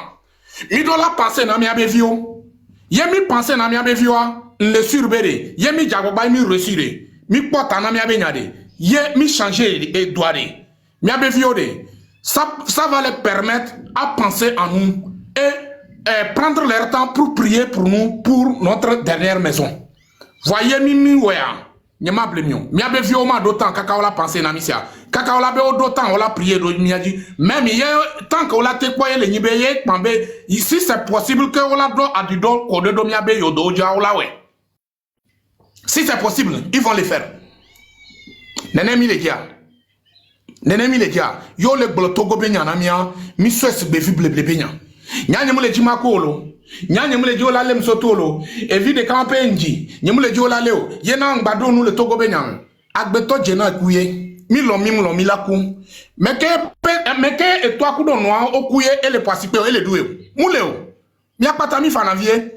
[SPEAKER 1] Mi do la penser na mi abevio. Yemi penser na mi abevio le surbere. Yemi jagoba mi resire. Mi porta na mi abenyade. Ye mi changer et doire. Mi abevio de. Ça va les permettre à penser en nous et prendre leur temps pour prier pour nous pour notre dernière maison. Voyez mi wea. Nyama blemio. Mi abevio ma d'autant kaka la penser na misia. Kaka on la be d'autant on la prié do mi a dit même tant que on la te quoi le nibe ye pambe ici c'est possible que on la do a du do ko de do mi abe yo do ja on la we. Si c'est possible, ils vont le faire. Nenemi le dia. Nenemi le dia. Yo le blotogo be nyana mia mi so es be fi bleble be nya. Nya nyemu le jima ko lo. Nya nyemu le jola lem sotolo. E vi de campe nji. Nyemu le jola leo. Ye na ngbado nu le togo be nya. Agbeto jena kuye. Mi lomi la kou. Meke et toi kou don noa o kouye et le pasipe et le doué. Mouleo. Mi akpata mi fanavie.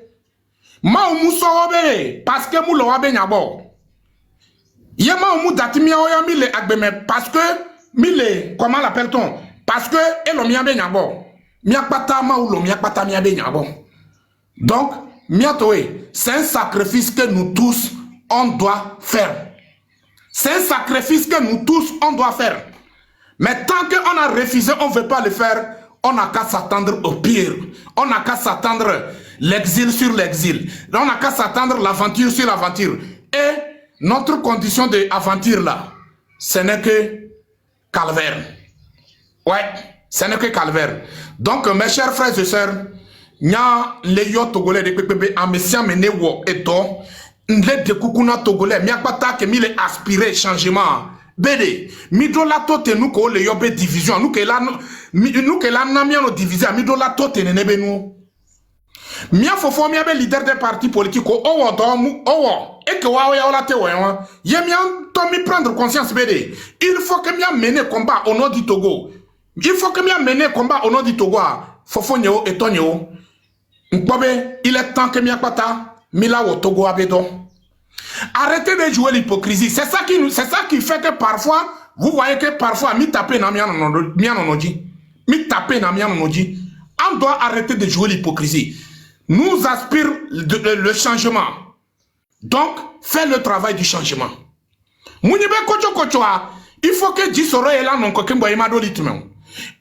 [SPEAKER 1] Ma ou mou so obere parce que mou lo wabe nyabo. Ye ma ou mou dati mi oya mi le agbeme parce que mi le comment l'appelle-t-on? Parce que et lo mi abe nyabo. Mi akpata ma ou lo mi akpata mi abe nyabo. Donc mi atoe, c'est un sacrifice que nous tous on doit faire. C'est un sacrifice que nous tous, on doit faire. Mais tant qu'on a refusé, on ne veut pas le faire, on n'a qu'à s'attendre au pire. On n'a qu'à s'attendre l'exil sur l'exil. On n'a qu'à s'attendre l'aventure sur l'aventure. Et notre condition d'aventure là, ce n'est que calvaire. Ouais, ce n'est que calvaire. Donc, mes chers frères et sœurs, nya les yo togolais de PPB en messia mené wo eto. Les de kukuna togolais, mi akpata ke mi le aspirer changement. Bede, mi do la tote nous ko le yobe division, nous ke la na mi no diviser, mi do la tote ne nebe nous. Mi afofo mi abe leader des partis politiques owo do mu owo e ke wa ya la te wa ye mi an to mi prendre conscience bede. Il faut que mi mener combat au nom du Togo. Il faut que mi mener combat au nom du Togo. Fofo nyeo et tonyo. Nkbobe, il est temps que mi akpata mi la wo Togo abedo. Arrêtez de jouer l'hypocrisie. C'est ça qui fait que parfois, vous voyez que parfois, mi tape na mianonoji. Mi tape na mianonoji. On doit arrêter de jouer l'hypocrisie. Nous aspirons le changement. Donc, fais le travail du changement. Mounibe kocho kochoa, il faut que Jisoro est là non kokembo e madolitme.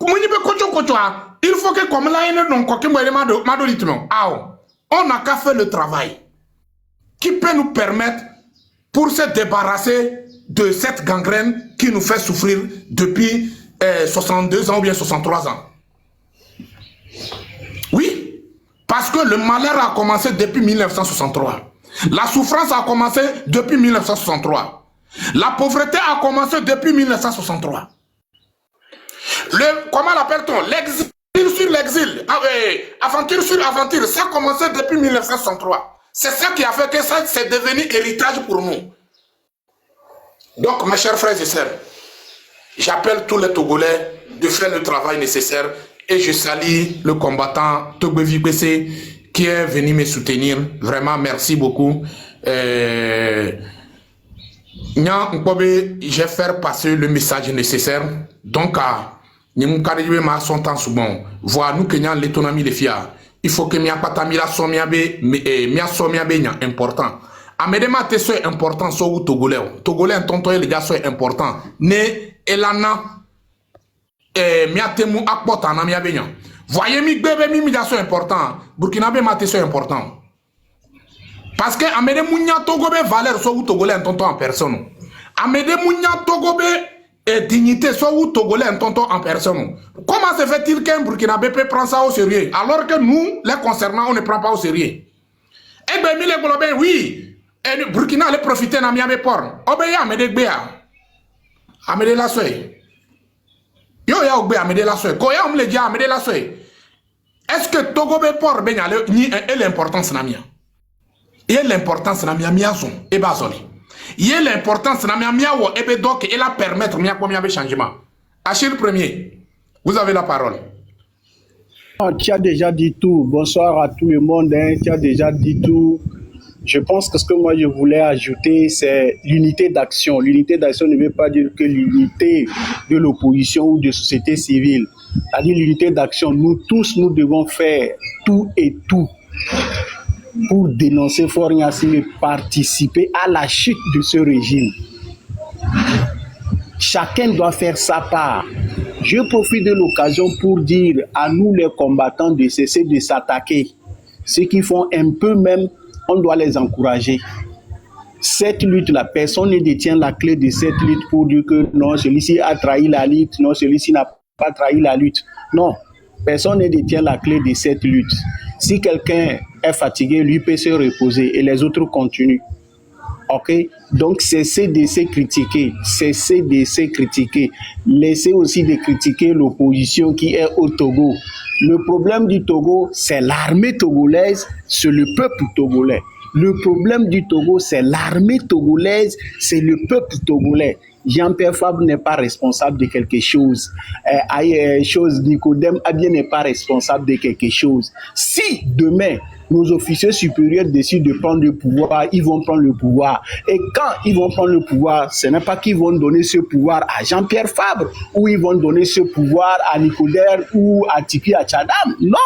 [SPEAKER 1] Mounibe kocho kochoa, il faut que comme là il non kokembo e madolitme. On n'a qu'à faire le travail qui peut nous permettre pour se débarrasser de cette gangrène qui nous fait souffrir depuis 62 ans ou bien 63 ans. Oui, parce que le malheur a commencé depuis 1963. La souffrance a commencé depuis 1963. La pauvreté a commencé depuis 1963. Comment l'appelle-t-on? L'exil sur l'exil, aventure sur aventure, ça a commencé depuis 1963. C'est ça qui a fait que ça c'est devenu héritage pour nous. Donc, mes chers frères et sœurs, j'appelle tous les Togolais de faire le travail nécessaire et je salue le combattant Togbevi Bessé qui est venu me soutenir. Vraiment, merci beaucoup. Je vais faire passer le message nécessaire. Donc, nous avons son temps souvent. Voilà, nous avons l'autonomie de FIA. Il faut que mi apata mi la somiabe mi asomiabe nya important. Amedema te so important so ou togolais. Togolais tonto les gars so important. Ne elana mi atemu akpota na mi abenya. Voyez mi bébé mi so important. Burkinabe ma te so important. Parce que amede munya togobe valeur so ou togolais tonto en personne. Amede munya togobe et dignité soit où Togolais un tonton en personne. Comment se fait-il qu'un Burkinabé peut prendre ça au sérieux alors que nous, les concernants, on ne prend pas au sérieux? Eh bien, les Golobé, oui. Et le Burkina allait profiter de Miami Port. Obéa, Amede Béa. Amede la soye. Yo ya Obéa, Amede la soye. Koya, on me le dit, Amede la soye. Est-ce que Togobé Port, ben, et l'importance n'a mia? Et l'importance n'a mia, miazon, et bazoli. Il y a l'importance et la permettre de changement. Achille Premier, vous avez la parole.
[SPEAKER 2] Tu as déjà dit tout. Bonsoir à tout le monde. Tu as déjà dit tout. Je pense que ce que moi je voulais ajouter, c'est l'unité d'action. L'unité d'action ne veut pas dire que l'unité de l'opposition ou de société civile. C'est-à-dire l'unité d'action. Nous tous, nous devons faire tout et tout pour dénoncer Faure Gnassingbé et participer à la chute de ce régime. Chacun doit faire sa part. Je profite de l'occasion pour dire à nous les combattants de cesser de s'attaquer. Ceux qui font un peu même, on doit les encourager. Cette lutte-là, personne ne détient la clé de cette lutte pour dire que non, celui-ci a trahi la lutte, non, celui-ci n'a pas trahi la lutte. Non, personne ne détient la clé de cette lutte. Si quelqu'un est fatigué, lui peut se reposer et les autres continuent. Ok, donc cessez de se critiquer, cessez de se critiquer. Laissez aussi de critiquer l'opposition qui est au Togo. Le problème du Togo, c'est l'armée togolaise, c'est le peuple togolais. Le problème du Togo, c'est l'armée togolaise, c'est le peuple togolais. Jean-Pierre Fabre n'est pas responsable de quelque chose. Nicodème Abien n'est pas responsable de quelque chose. Si demain, nos officiers supérieurs décident de prendre le pouvoir, ils vont prendre le pouvoir. Et quand ils vont prendre le pouvoir, ce n'est pas qu'ils vont donner ce pouvoir à Jean-Pierre Fabre ou ils vont donner ce pouvoir à Nicodère ou à Tipi Achadam. Non!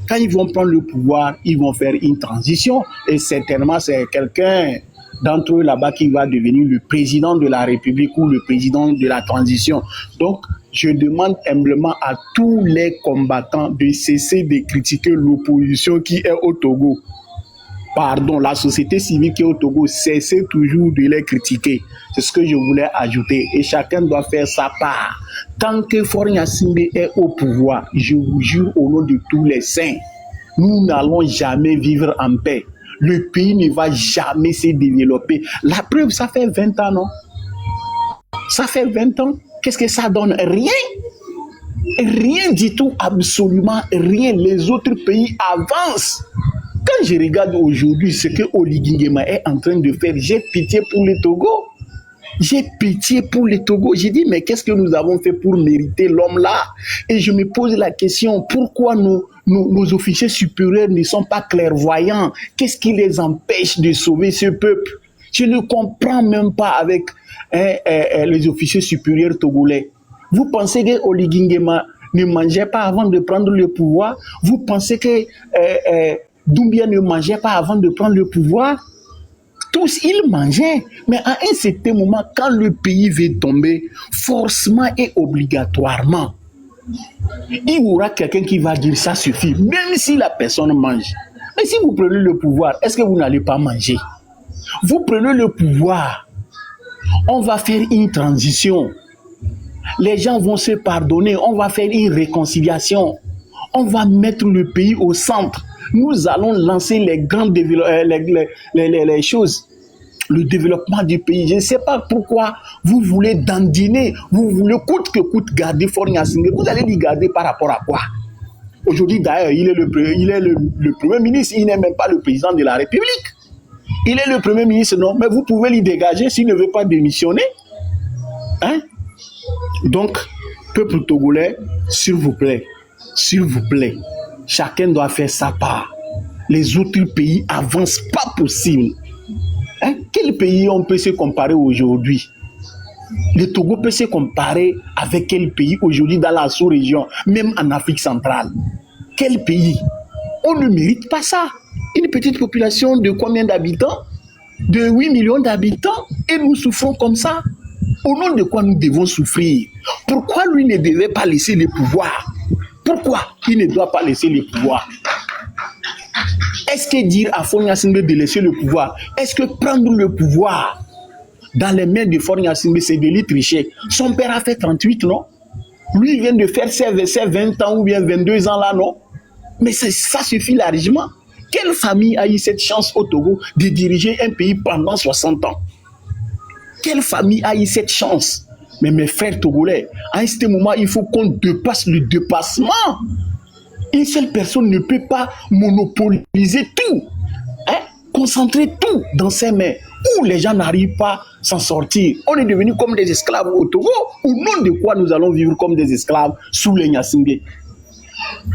[SPEAKER 2] Quand ils vont prendre le pouvoir, ils vont faire une transition. Et certainement, c'est quelqu'un d'entre eux là-bas qui va devenir le président de la République ou le président de la transition. Donc, je demande humblement à tous les combattants de cesser de critiquer l'opposition qui est au Togo. Pardon, la société civile qui est au Togo, cessez toujours de les critiquer. C'est ce que je voulais ajouter. Et chacun doit faire sa part. Tant que Faure Gnassingbé est au pouvoir, je vous jure au nom de tous les saints, nous n'allons jamais vivre en paix. Le pays ne va jamais se développer. La preuve, ça fait 20 ans, non? Ça fait 20 ans. Qu'est-ce que ça donne? Rien. Rien du tout, absolument rien. Les autres pays avancent. Quand je regarde aujourd'hui ce que Oligui Nguema est en train de faire, j'ai pitié pour le Togo. J'ai pitié pour le Togo. J'ai dit, mais qu'est-ce que nous avons fait pour mériter l'homme là? Et je me pose la question, pourquoi nos officiers supérieurs ne sont pas clairvoyants? Qu'est-ce qui les empêche de sauver ce peuple? Je ne comprends même pas avec les officiers supérieurs togolais. Vous pensez que Oligui Nguema ne mangeait pas avant de prendre le pouvoir? Vous pensez que Doumbia ne mangeait pas avant de prendre le pouvoir? Tous, ils mangeaient. Mais à un certain moment, quand le pays veut tomber, forcément et obligatoirement, il y aura quelqu'un qui va dire ça suffit, même si la personne mange. Mais si vous prenez le pouvoir, est-ce que vous n'allez pas manger? Vous prenez le pouvoir, on va faire une transition. Les gens vont se pardonner, on va faire une réconciliation. On va mettre le pays au centre. Nous allons lancer les grandes les choses, le développement du pays. Je ne sais pas pourquoi vous voulez dandiner, vous voulez coûte que coûte garder Faure Gnassingbé. Vous allez l'y garder par rapport à quoi? Aujourd'hui, d'ailleurs, il est le Premier ministre, il n'est même pas le président de la République. Il est le Premier ministre, non, mais vous pouvez l'y dégager s'il ne veut pas démissionner. Hein? Donc, peuple togolais, s'il vous plaît, chacun doit faire sa part. Les autres pays avancent pas possible. Hein? Quel pays on peut se comparer aujourd'hui? Le Togo peut se comparer avec quel pays aujourd'hui dans la sous-région, même en Afrique centrale? Quel pays? On ne mérite pas ça. Une petite population de combien d'habitants? De 8 millions d'habitants. Et nous souffrons comme ça. Au nom de quoi nous devons souffrir? Pourquoi lui ne devait pas laisser le pouvoir? Pourquoi il ne doit pas laisser le pouvoir? Est-ce que dire à Faure Gnassingbé de laisser le pouvoir, est-ce que prendre le pouvoir dans les mains de Faure Gnassingbé, c'est de lui tricher? Son père a fait 38, non? Lui, il vient de faire ses 20 ans ou bien 22 ans là, non? Mais ça suffit largement. Quelle famille a eu cette chance au Togo de diriger un pays pendant 60 ans? Quelle famille a eu cette chance? Mais mes frères togolais, à ce moment, il faut qu'on dépasse le dépassement. Une seule personne ne peut pas monopoliser tout, hein? Concentrer tout dans ses mains, où les gens n'arrivent pas à s'en sortir. On est devenus comme des esclaves au Togo. Au nom de quoi nous allons vivre comme des esclaves sous les Gnassingbé?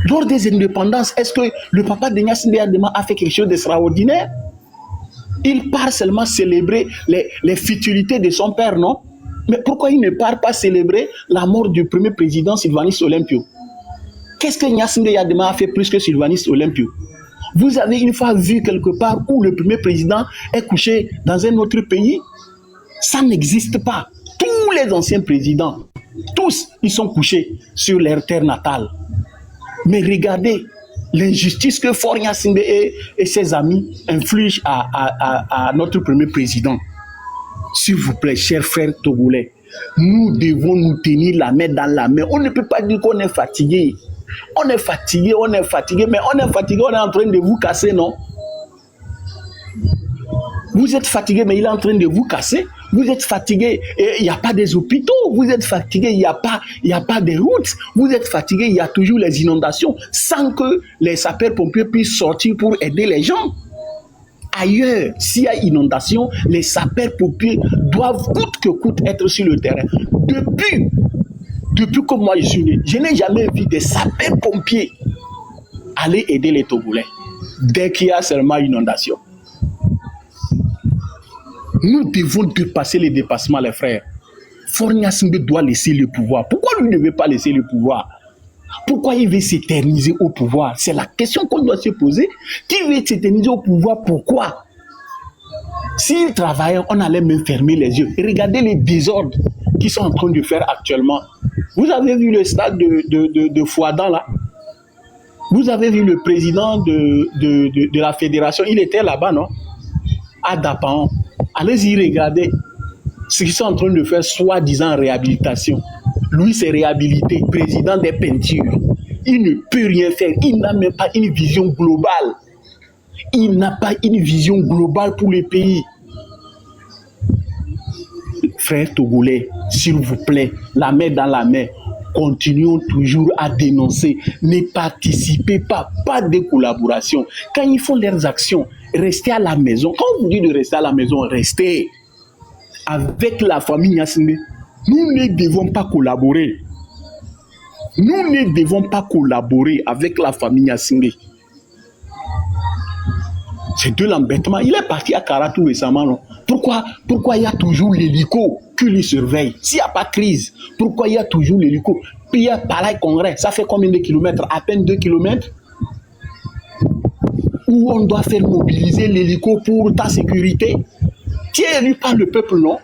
[SPEAKER 2] Lors des indépendances, est-ce que le papa de Gnassingbé a fait quelque chose d'extraordinaire? Il part seulement célébrer les futilités de son père, non? Mais pourquoi il ne part pas célébrer la mort du premier président Sylvanus Olympio? Qu'est-ce que Gnassingbé Yadema a fait plus que Sylvanus Olympio? Vous avez une fois vu quelque part où le premier président est couché dans un autre pays? Ça n'existe pas. Tous les anciens présidents, tous, ils sont couchés sur leur terre natale. Mais regardez l'injustice que Faure Gnassingbé et ses amis infligent à notre premier président. S'il vous plaît, chers frères togolais, nous devons nous tenir la main dans la main. On ne peut pas dire qu'on est fatigué. On est fatigué, mais on est fatigué, on est en train de vous casser, non? Vous êtes fatigué, mais il est en train de vous casser. Vous êtes fatigué, il n'y a pas des hôpitaux. Vous êtes fatigué, il n'y a pas de routes. Vous êtes fatigué, il y a toujours les inondations sans que les sapeurs-pompiers puissent sortir pour aider les gens. Ailleurs, s'il y a inondation, les sapeurs-pompiers doivent coûte que coûte être sur le terrain. Depuis que moi je suis né, je n'ai jamais vu des sapeurs-pompiers aller aider les Togolais dès qu'il y a seulement inondation. Nous devons dépasser les dépassements, les frères. Faure Gnassingbé doit laisser le pouvoir. Pourquoi lui ne veut pas laisser le pouvoir? Pourquoi il veut s'éterniser au pouvoir? C'est la question qu'on doit se poser. Qui veut s'éterniser au pouvoir? Pourquoi? S'il travaillait, on allait même fermer les yeux. Et regardez les désordres qu'ils sont en train de faire actuellement. Vous avez vu le stade de Fouadan là? Vous avez vu le président de la fédération? Il était là-bas, non? À Dapan. Allez-y regarder ce qu'ils sont en train de faire, soi-disant réhabilitation. Lui, c'est réhabilité, président des peintures. Il ne peut rien faire. Il n'a même pas une vision globale. Il n'a pas une vision globale pour le pays. Frères togolais, s'il vous plaît, la main dans la main, continuons toujours à dénoncer. Ne participez pas de collaboration. Quand ils font leurs actions, restez à la maison. Quand on vous dit de rester à la maison, restez avec la famille Gnassingbé. Nous ne devons pas collaborer. Nous ne devons pas collaborer avec la famille Gnassingbé. C'est de l'embêtement. Il est parti à Karatou récemment, non? Pourquoi il y a toujours l'hélico qui lui surveille? S'il n'y a pas de crise, pourquoi il y a toujours l'hélico? Puis il y a pareil congrès. Ça fait combien de kilomètres? À peine 2 kilomètres? Où on doit faire mobiliser l'hélico pour ta sécurité? Tu es élu par le peuple, non?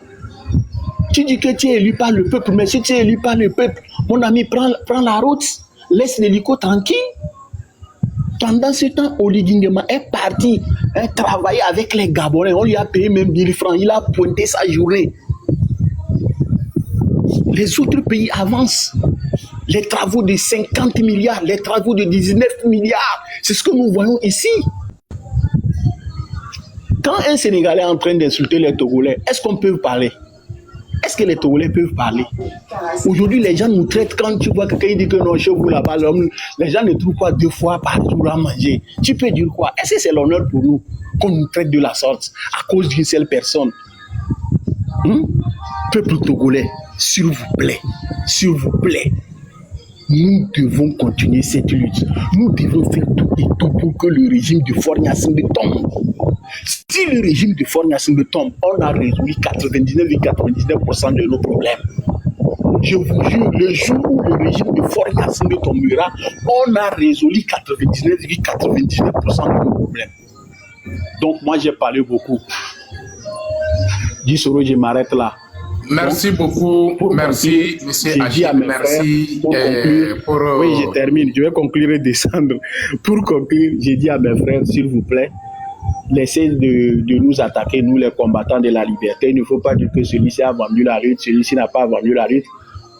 [SPEAKER 2] Tu dis que tu es élu par le peuple, mais si tu es élu par le peuple, mon ami, prends la route, laisse l'hélico tranquille. Pendant ce temps, Oligui Nguema est parti travailler avec les Gabonais. On lui a payé même 1000 francs. Il a pointé sa journée. Les autres pays avancent. Les travaux de 50 milliards, les travaux de 19 milliards, c'est ce que nous voyons ici. Quand un Sénégalais est en train d'insulter les Togolais, est-ce qu'on peut parler? Est-ce que les Togolais peuvent parler? Aujourd'hui, les gens nous traitent quand tu vois quelqu'un dit que non, chez vous là-bas, les gens ne trouvent pas 2 fois par jour à manger. Tu peux dire quoi? Est-ce que c'est l'honneur pour nous qu'on nous traite de la sorte à cause d'une seule personne? Peuple togolais, s'il vous plaît, nous devons continuer cette lutte. Nous devons faire tout et tout pour que le régime de Faure Gnassingbé tombe. Si le régime de Faure Gnassingbé tombe, on a résolu 99,99% de nos problèmes. Je vous jure, le jour où le régime de Faure Gnassingbé tombera, on a résolu 99,99% de nos problèmes. Donc moi j'ai parlé beaucoup. Dissoro, je m'arrête là.
[SPEAKER 1] Merci beaucoup, merci monsieur Agir, merci
[SPEAKER 2] pour oui, je termine, je vais conclure et descendre. Pour conclure, j'ai dit à mes frères, s'il vous plaît, laissez de nous attaquer, nous les combattants de la liberté. Il ne faut pas dire que celui-ci a vendu la lutte, celui-ci n'a pas vendu la lutte.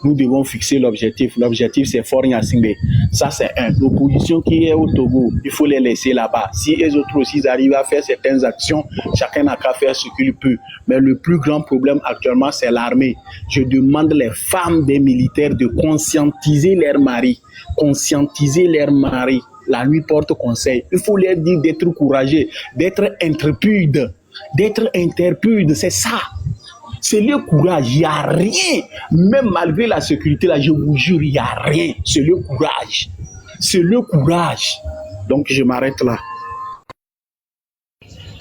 [SPEAKER 2] Nous devons fixer l'objectif. L'objectif, c'est Faure Gnassingbé. Ça, c'est l'opposition qui est au Togo. Il faut les laisser là-bas. Si les autres aussi arrivent à faire certaines actions, chacun n'a qu'à faire ce qu'il peut. Mais le plus grand problème actuellement, c'est l'armée. Je demande les femmes des militaires de conscientiser leurs maris. Conscientiser leurs maris. La nuit porte conseil. Il faut leur dire d'être courageux, d'être intrépides, d'être interpudes. C'est ça. C'est le courage, il n'y a rien. Même malgré la sécurité, là, je vous jure, il n'y a rien. C'est le courage. C'est le courage. Donc, je m'arrête là.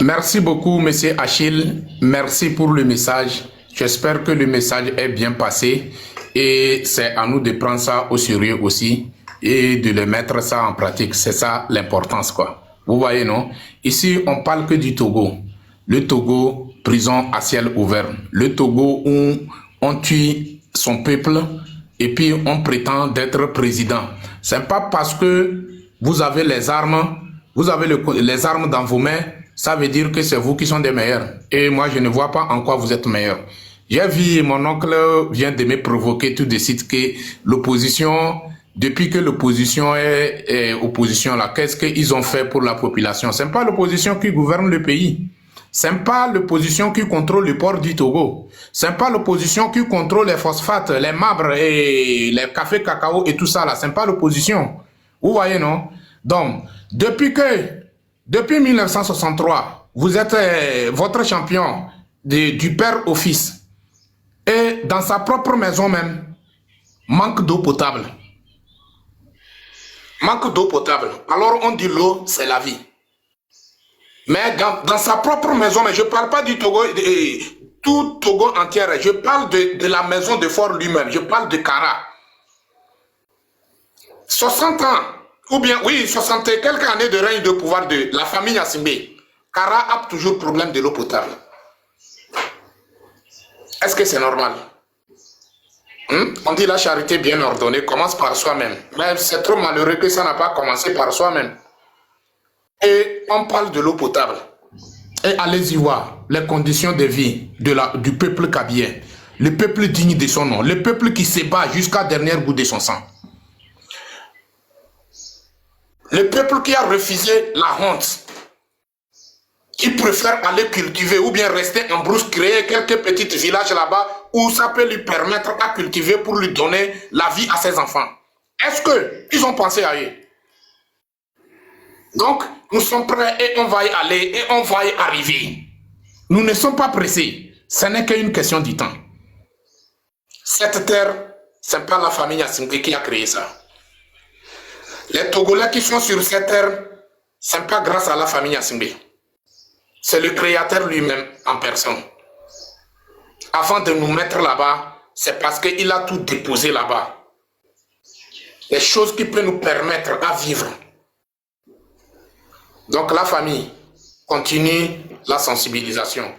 [SPEAKER 1] Merci beaucoup, monsieur Achille. Merci pour le message. J'espère que le message est bien passé et c'est à nous de prendre ça au sérieux aussi et de le mettre ça en pratique. C'est ça l'importance, quoi. Vous voyez, non? Ici, on parle que du Togo. Le Togo, prison à ciel ouvert. Le Togo où on tue son peuple et puis on prétend d'être président. C'est pas parce que vous avez les armes, vous avez les armes dans vos mains, ça veut dire que c'est vous qui sont des meilleurs. Et moi, je ne vois pas en quoi vous êtes meilleurs. J'ai vu, mon oncle vient de me provoquer tout de suite que l'opposition, depuis que l'opposition est opposition là, qu'est-ce qu'ils ont fait pour la population? C'est pas l'opposition qui gouverne le pays. C'est pas l'opposition qui contrôle le port du Togo. C'est pas l'opposition qui contrôle les phosphates, les marbres et les cafés cacao et tout ça là. C'est pas l'opposition. Vous voyez, non? Donc, depuis 1963, vous êtes votre champion du père au fils. Et dans sa propre maison même, manque d'eau potable. Manque d'eau potable. Alors on dit l'eau, c'est la vie. Mais dans sa propre maison, mais je ne parle pas du Togo, tout Togo entier, je parle de la maison de Fort lui-même, je parle de Kara. 60 ans, ou bien, oui, 60 et quelques années de règne de pouvoir de la famille Assimbe. Kara a toujours problème de l'eau potable. Est-ce que c'est normal? On dit la charité bien ordonnée commence par soi-même. Mais c'est trop malheureux que ça n'a pas commencé par soi-même. Et on parle de l'eau potable. Et allez-y voir les conditions de vie du peuple kabien. Le peuple digne de son nom. Le peuple qui se bat jusqu'à dernier bout de son sang. Le peuple qui a refusé la honte. Qui préfère aller cultiver ou bien rester en brousse, créer quelques petits villages là-bas où ça peut lui permettre à cultiver pour lui donner la vie à ses enfants. Est-ce qu'ils ont pensé à eux? Donc, nous sommes prêts et on va y aller et on va y arriver. Nous ne sommes pas pressés. Ce n'est qu'une question du temps. Cette terre, ce n'est pas la famille Assimbe qui a créé ça. Les Togolais qui sont sur cette terre, ce n'est pas grâce à la famille Assimbe. C'est le Créateur lui-même en personne. Avant de nous mettre là-bas, c'est parce qu'il a tout déposé là-bas. Les choses qui peuvent nous permettre à vivre. Donc la famille continue la sensibilisation.